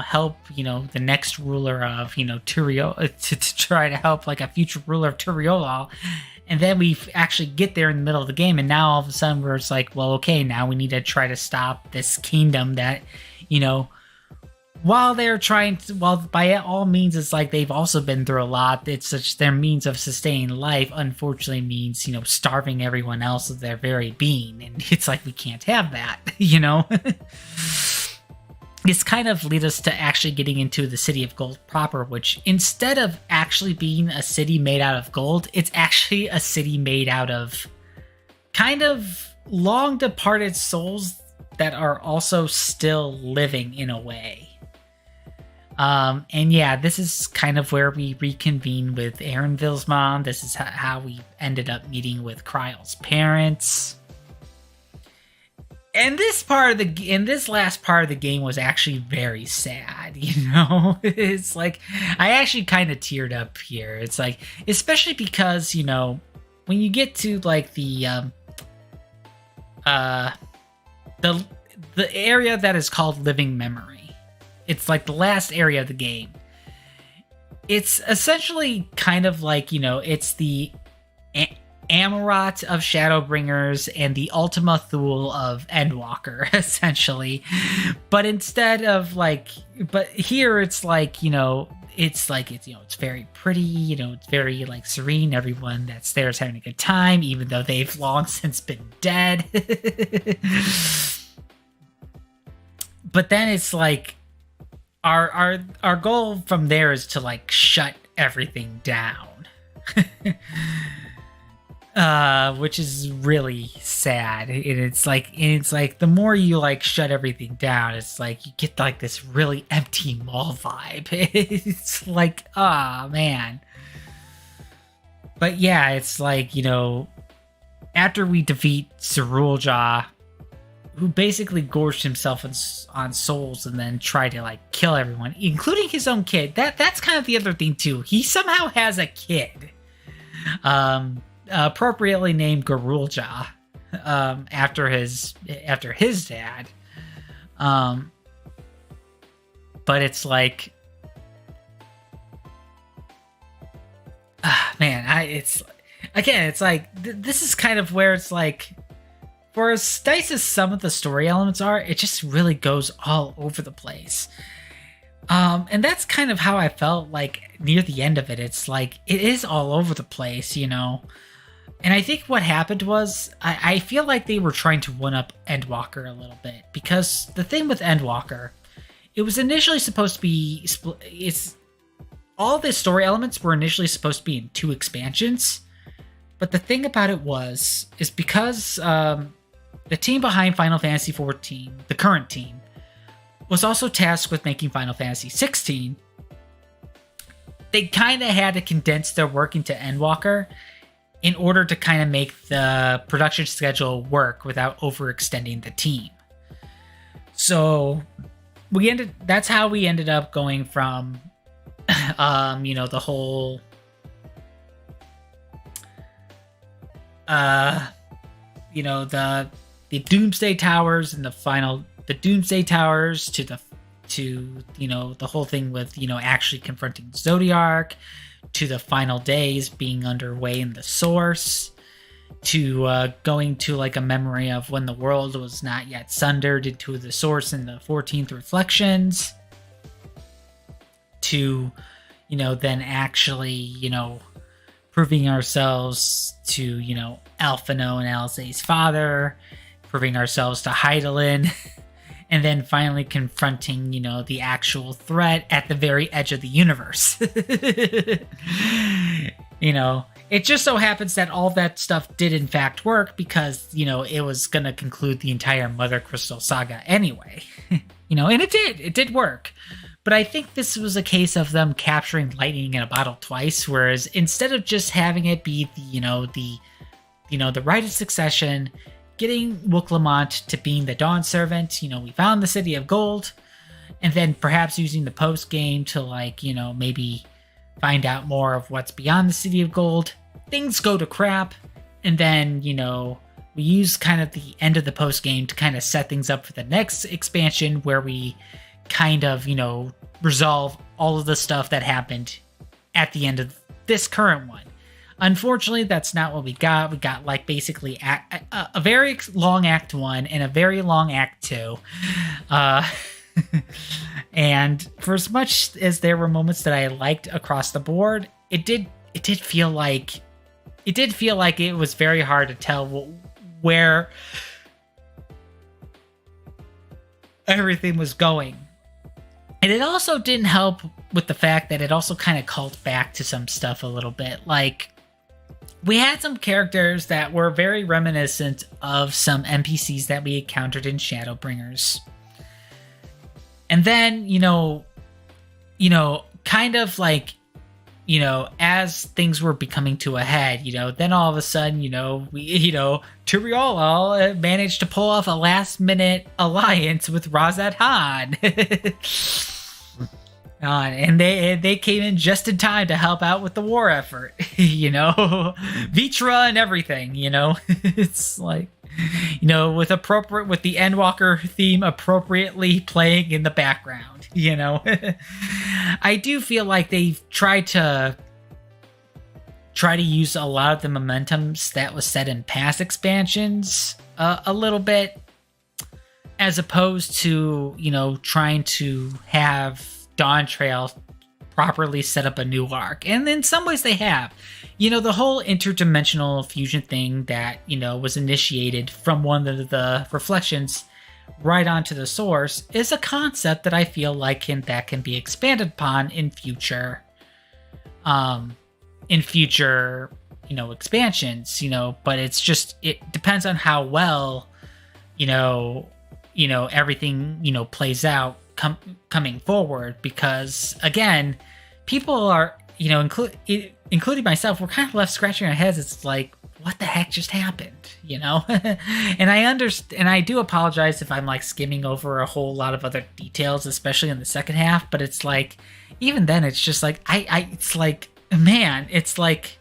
help, the next ruler of, Turiel, to try to help like a future ruler of Turiolal. And then we actually get there in the middle of the game, and now all of a sudden we're just like, well, okay, now we need to try to stop this kingdom that, while by all means, it's like they've also been through a lot. It's such their means of sustaining life, unfortunately, means, starving everyone else of their very being. And it's like, we can't have that, This kind of lead us to actually getting into the City of Gold proper, which instead of actually being a city made out of gold, it's actually a city made out of kind of long departed souls that are also still living in a way. And yeah, this is kind of where we reconvene with Erenville's mom. This is how we ended up meeting with Kryle's parents. And this last part of the game was actually very sad, It's like, I actually kind of teared up here. It's like, especially because, when you get to like the area that is called Living Memory, it's like the last area of the game. It's essentially kind of like, it's the Amarat of Shadowbringers and the Ultima Thule of Endwalker, essentially. But instead of like, but here it's like, it's very pretty, it's very like serene. Everyone that's there is having a good time, even though they've long since been dead. But then it's like, our goal from there is to like shut everything down. Which is really sad. And it's like the more you like shut everything down, it's like you get like this really empty mall vibe. It's like, man. But yeah, it's like, after we defeat Cerulja, who basically gorged himself on souls and then tried to like kill everyone, including his own kid. That's kind of the other thing too. He somehow has a kid, appropriately named Garulja, after his dad. But it's like, man, it's like this is kind of where it's like, for as nice as some of the story elements are, it just really goes all over the place. And that's kind of how I felt like near the end of it. It's like, it is all over the place, And I think what happened was, I feel like they were trying to one-up Endwalker a little bit. Because the thing with Endwalker, it was initially supposed to be... all the story elements were initially supposed to be in 2 expansions. But the thing about it is because... the team behind Final Fantasy XIV, the current team, was also tasked with making Final Fantasy XVI. They kind of had to condense their work into Endwalker in order to kind of make the production schedule work without overextending the team. So that's how we ended up going from, the whole, the Doomsday Towers and the Doomsday Towers to the whole thing with, actually confronting Zodiark, to the final days being underway in the Source, to going to like a memory of when the world was not yet sundered into the Source and the 14th Reflections, to, then actually, proving ourselves to, Alphino and Alisaie's father, proving ourselves to Hydaelyn, and then finally confronting, the actual threat at the very edge of the universe. It just so happens that all that stuff did in fact work because, it was going to conclude the entire Mother Crystal saga anyway. And it did work. But I think this was a case of them capturing lightning in a bottle twice, whereas instead of just having it be the right of succession, getting Wook Lamont to being the Dawn Servant, we found the City of Gold, and then perhaps using the post game to, like, you know, maybe find out more of what's beyond the City of Gold. Things go to crap, and then, you know, we use kind of the end of the post game to kind of set things up for the next expansion, where we kind of, you know, resolve all of the stuff that happened at the end of this current one. Unfortunately, that's not what we got. We got, like, basically a very long Act 1 and a very long Act 2. And for as much as there were moments that I liked across the board, it did feel like it was very hard to tell where everything was going. And it also didn't help with the fact that it also kind of called back to some stuff a little bit. Like, we had some characters that were very reminiscent of some NPCs that we encountered in Shadowbringers. And then, you know, kind of like, you know, as things were becoming to a head, you know, then all of a sudden, you know, Turiol managed to pull off a last-minute alliance with Razat Han. And they came in just in time to help out with the war effort, you know, Vitra and everything, you know. It's like, you know, with the Endwalker theme appropriately playing in the background, you know. I do feel like they've tried to use a lot of the momentums that was set in past expansions a little bit, as opposed to, you know, trying to have Dawntrail properly set up a new arc. And in some ways they have. You know, the whole interdimensional fusion thing that, you know, was initiated from one of the reflections right onto the source is a concept that I feel like that can be expanded upon in future you know, expansions, you know. But it's just, it depends on how well, you know, everything, you know, plays out coming forward, because again, people are, you know, including myself, we're kind of left scratching our heads. It's like, what the heck just happened, you know? And I understand, and I do apologize if I'm like skimming over a whole lot of other details, especially in the second half, but it's like, even then, it's just like, it's like, man, it's like,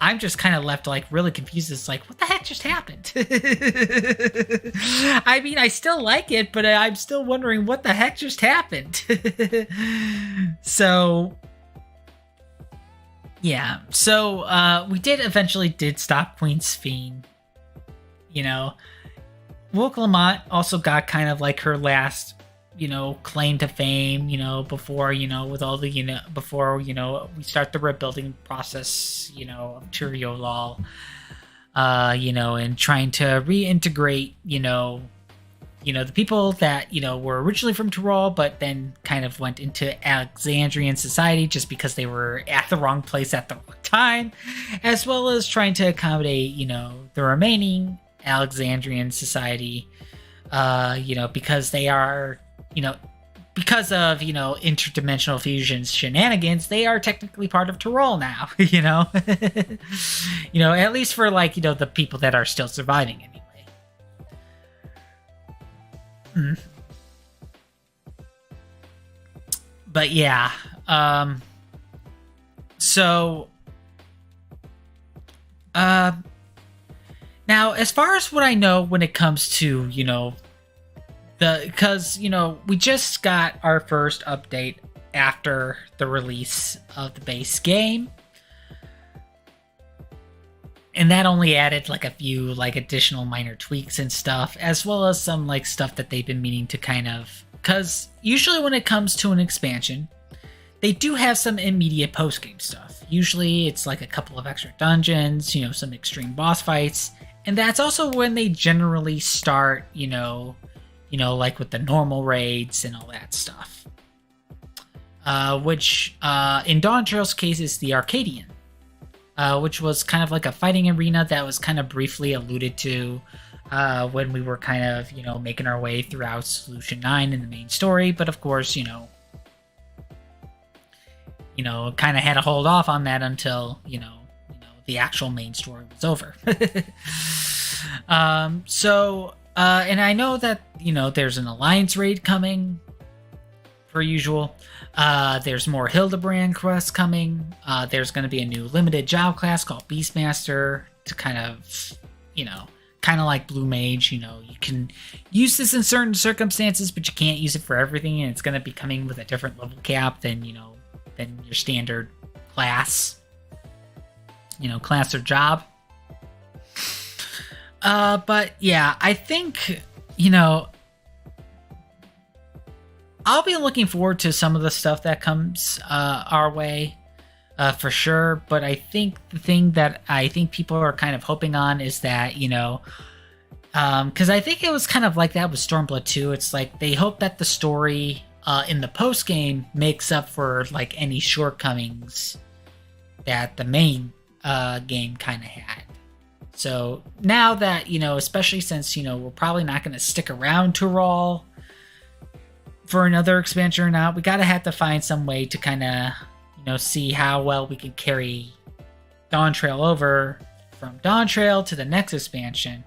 I'm just kind of left like really confused. It's like, what the heck just happened? I mean, I still like it, but I'm still wondering what the heck just happened. So, yeah. So, we eventually did stop Queen Sphene. You know, Woke Lamont also got kind of like her last, you know, claim to fame, you know, before, you know, with all the, you know, before, you know, we start the rebuilding process, you know, of Turiol, you know, and trying to reintegrate, you know, the people that, you know, were originally from Tyrol, but then kind of went into Alexandrian society just because they were at the wrong place at the wrong time, as well as trying to accommodate, you know, the remaining Alexandrian society, you know, because they are, you know, because of, you know, interdimensional fusions shenanigans, they are technically part of Tyrol now, you know? You know, at least for, like, you know, the people that are still surviving anyway. But yeah, so, now, as far as what I know when it comes to, you know, because, you know, we just got our first update after the release of the base game. And that only added like a few like additional minor tweaks and stuff, as well as some like stuff that they've been meaning to kind of, because usually when it comes to an expansion, they do have some immediate post-game stuff. Usually it's like a couple of extra dungeons, you know, some extreme boss fights. And that's also when they generally start, you know, like with the normal raids and all that stuff. Which, in Dawntrail's case, is the Arcadian. Which was kind of like a fighting arena that was kind of briefly alluded to when we were kind of, you know, making our way throughout Solution 9 in the main story. But of course, you know, kind of had to hold off on that until, you know, the actual main story was over. So And I know that, there's an alliance raid coming, per usual. There's more Hildebrand quests coming. There's going to be a new limited job class called Beastmaster to kind of like Blue Mage. You can use this in certain circumstances, but you can't use it for everything, and it's going to be coming with a different level cap than your standard class. Class or job. But yeah, I think, I'll be looking forward to some of the stuff that comes our way, for sure. But I think the thing that I think people are kind of hoping on is that, because I think it was kind of like that with Stormblood 2. It's like they hope that the story in the post game makes up for like any shortcomings that the main game kind of had. So now that, especially since, we're probably not going to stick around to Raw for another expansion or not, we have to find some way to kind of, see how well we can carry Dawntrail over from Dawntrail to the next expansion.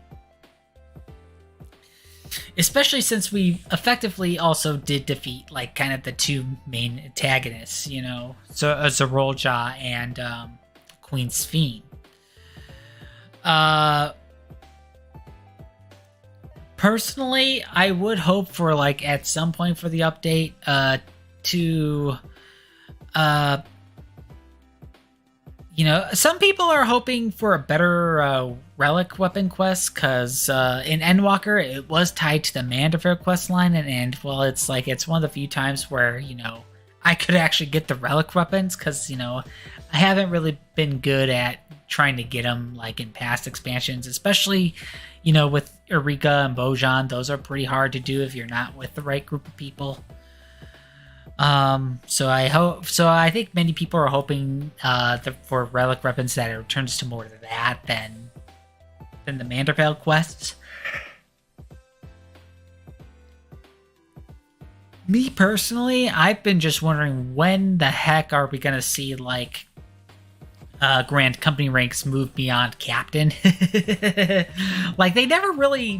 Especially since we effectively also did defeat, like, kind of the two main antagonists, so Zorolja and Queen Sphene. Personally, I would hope for, like, at some point for the update to some people are hoping for a better relic weapon quest, because in Endwalker it was tied to the Manderfair quest line, and well, it's one of the few times where I could actually get the relic weapons, because I haven't really been good at trying to get them, like, in past expansions, especially with Eureka and Bojan. Those are pretty hard to do if you're not with the right group of people. So I think many people are hoping for relic weapons that it returns to more to that than the Mandervale quests. Me personally, I've been just wondering, when the heck are we gonna see, like, Grand Company ranks move beyond Captain? Like, they never really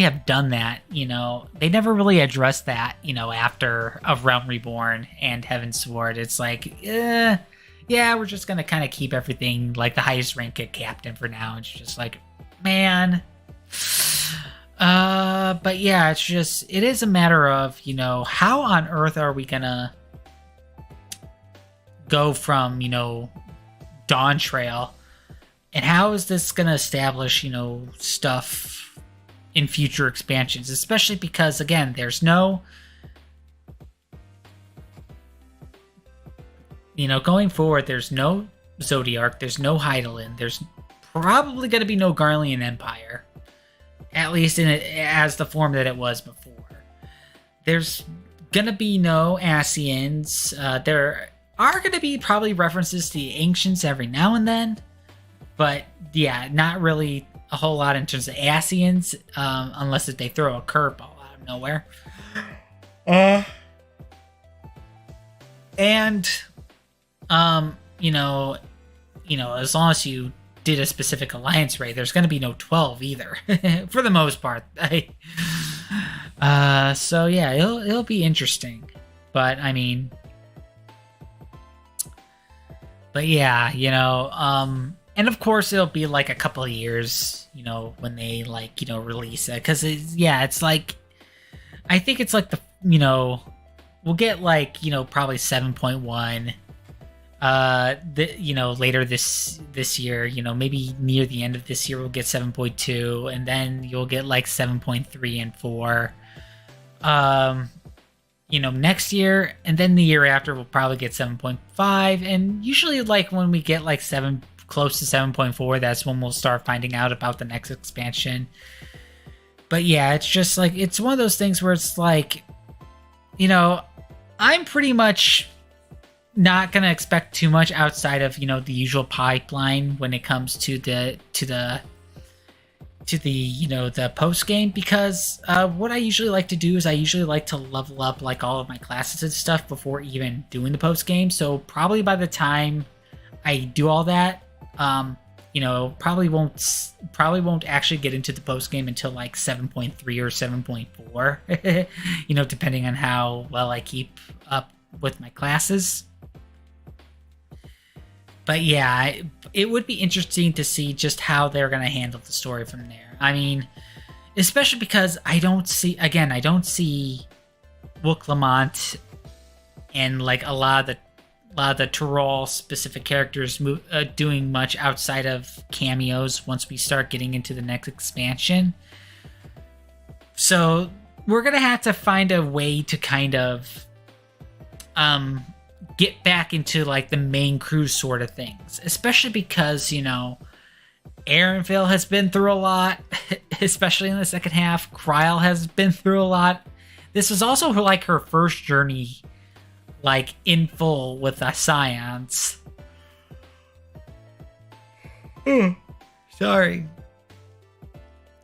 have done that, they never really addressed that, after A Realm Reborn and Heaven's Sword. It's like, yeah, we're just gonna kind of keep everything, like, the highest rank at Captain for now. It's just like, man. But yeah, it is a matter of, how on earth are we gonna go from, Dawntrail, and how is this gonna establish, stuff in future expansions, especially because, again, there's no, going forward, there's no Zodiark, there's no Hydaelyn, there's probably gonna be no Garlean Empire, at least as the form that it was before. There's gonna be no Ascians. There are going to be probably references to the Ancients every now and then, but yeah, not really a whole lot in terms of Ascians, unless if they throw a curveball out of nowhere. And as long as you did a specific alliance raid, there's going to be no 12 either, for the most part. So yeah, it'll be interesting, but I mean. But yeah, and of course it'll be like a couple of years, when they, like, release it. Because it's like, I think it's like we'll get, like, probably 7.1, later this year, maybe near the end of this year we'll get 7.2, and then you'll get like 7.3 and 4. Next year, and then the year after we'll probably get 7.5, and usually, like, when we get like close to 7.4, that's when we'll start finding out about the next expansion. But yeah, it's just like, it's one of those things where it's like, I'm pretty much not gonna expect too much outside of the usual pipeline when it comes to the post game, because what I usually like to do is I usually like to level up, like, all of my classes and stuff before even doing the post game. So probably by the time I do all that, probably won't actually get into the post game until like 7.3 or 7.4. Depending on how well I keep up with my classes. But yeah, it would be interesting to see just how they're going to handle the story from there. I mean, especially because I don't see Wook Lamont and like a lot of the Tyrol specific characters doing much outside of cameos once we start getting into the next expansion. So we're going to have to find a way to kind of get back into like the main crew sort of things, especially because Aaronville has been through a lot, especially in the second half. Kryl has been through a lot. This was also like her first journey, like in full with the Scions. Sorry.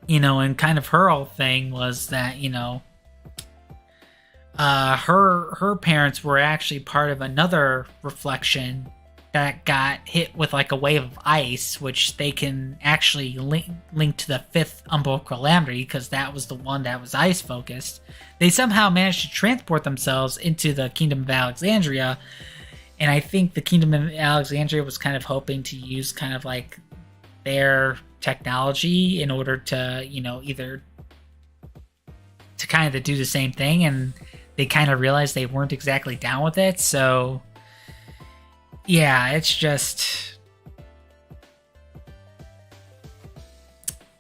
And kind of her whole thing was that her parents were actually part of another reflection that got hit with like a wave of ice, which they can actually link to the fifth Umbral Calamity, because that was the one that was ice focused. They somehow managed to transport themselves into the Kingdom of Alexandria, and I think the Kingdom of Alexandria was kind of hoping to use kind of like their technology in order to either to kind of do the same thing, and they kind of realized they weren't exactly down with it. So yeah, it's just,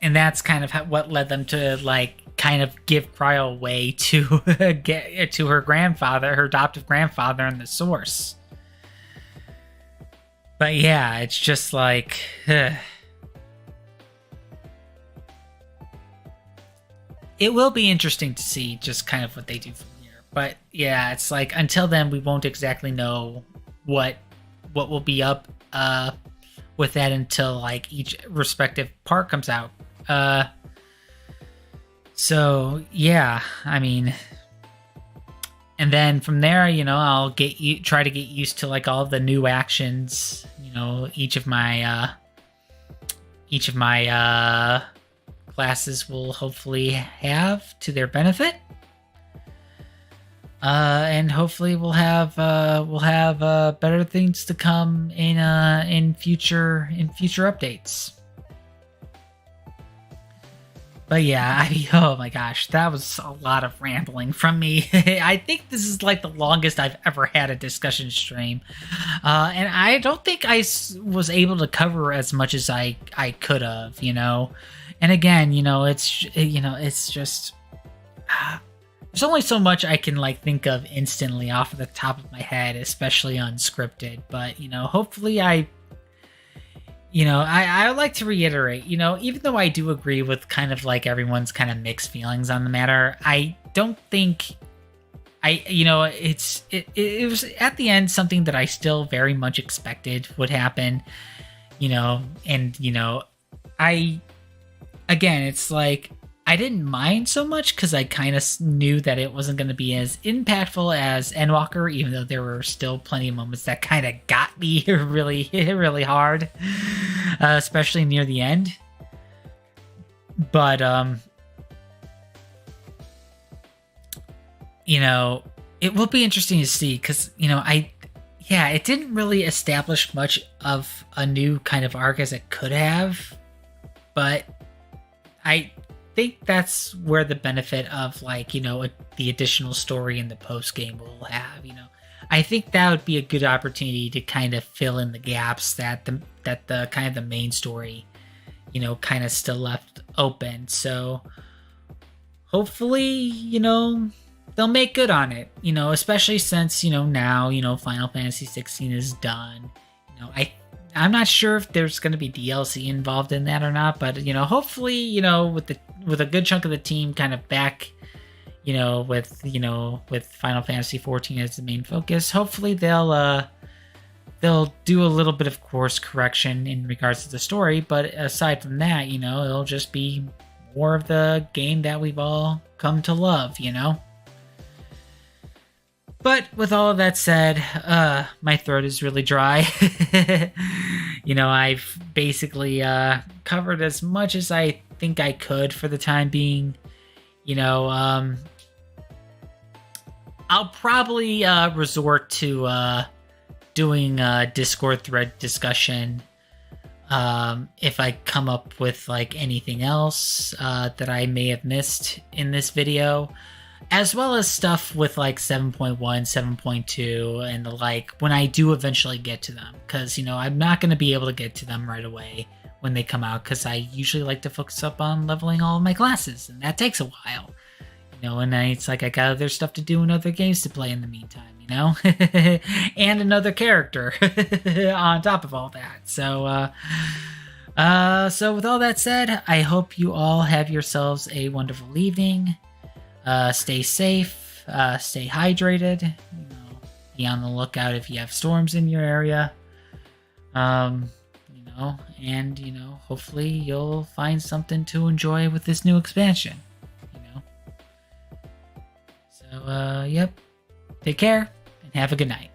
and that's kind of what led them to like kind of give Kryl away to get to her grandfather, her adoptive grandfather, in the source. But yeah, it's just like it will be interesting to see just kind of what they do from here. But yeah, it's like until then we won't exactly know what will be up with that until like each respective part comes out. So yeah, I mean, and then from there, I'll try to get used to like all of the new actions. Each of my classes will hopefully have to their benefit. And hopefully we'll have better things to come in future updates. But yeah, oh my gosh, that was a lot of rambling from me. I think this is like the longest I've ever had a discussion stream, and I don't think I was able to cover as much as I could have. And again, it's just. There's only so much I can like think of instantly off of the top of my head, especially unscripted. But hopefully I would like to reiterate, even though I do agree with kind of like everyone's kind of mixed feelings on the matter, I don't think it was at the end something that I still very much expected would happen, and it's like, I didn't mind so much because I kind of knew that it wasn't going to be as impactful as Endwalker, even though there were still plenty of moments that kind of got me really, really hard, especially near the end. But, it will be interesting to see because, it didn't really establish much of a new kind of arc as it could have, but I think that's where the benefit of like the additional story in the post game will have. I think that would be a good opportunity to kind of fill in the gaps that the kind of the main story kind of still left open. So hopefully they'll make good on it, especially since now Final Fantasy 16 is done. I'm not sure if there's going to be DLC involved in that or not, but hopefully with a good chunk of the team kind of back, with Final Fantasy 14 as the main focus, hopefully they'll do a little bit of course correction in regards to the story. But aside from that, it'll just be more of the game that we've all come to love. But with all of that said, my throat is really dry. you know, I've basically covered as much as I think I could for the time being. You know, I'll probably resort to doing a Discord thread discussion if I come up with like anything else that I may have missed in this video, as well as stuff with like 7.1, 7.2, and the like when I do eventually get to them, because, you know, I'm not going to be able to get to them right away when they come out, because I usually like to focus up on leveling all of my classes, and that takes a while. You know, and it's like I got other stuff to do and other games to play in the meantime, you know? And another character on top of all that. So, so with all that said, I hope you all have yourselves a wonderful evening. Stay safe, stay hydrated, you know, be on the lookout if you have storms in your area. You know, and, you know, hopefully you'll find something to enjoy with this new expansion. So, yep. Take care and have a good night.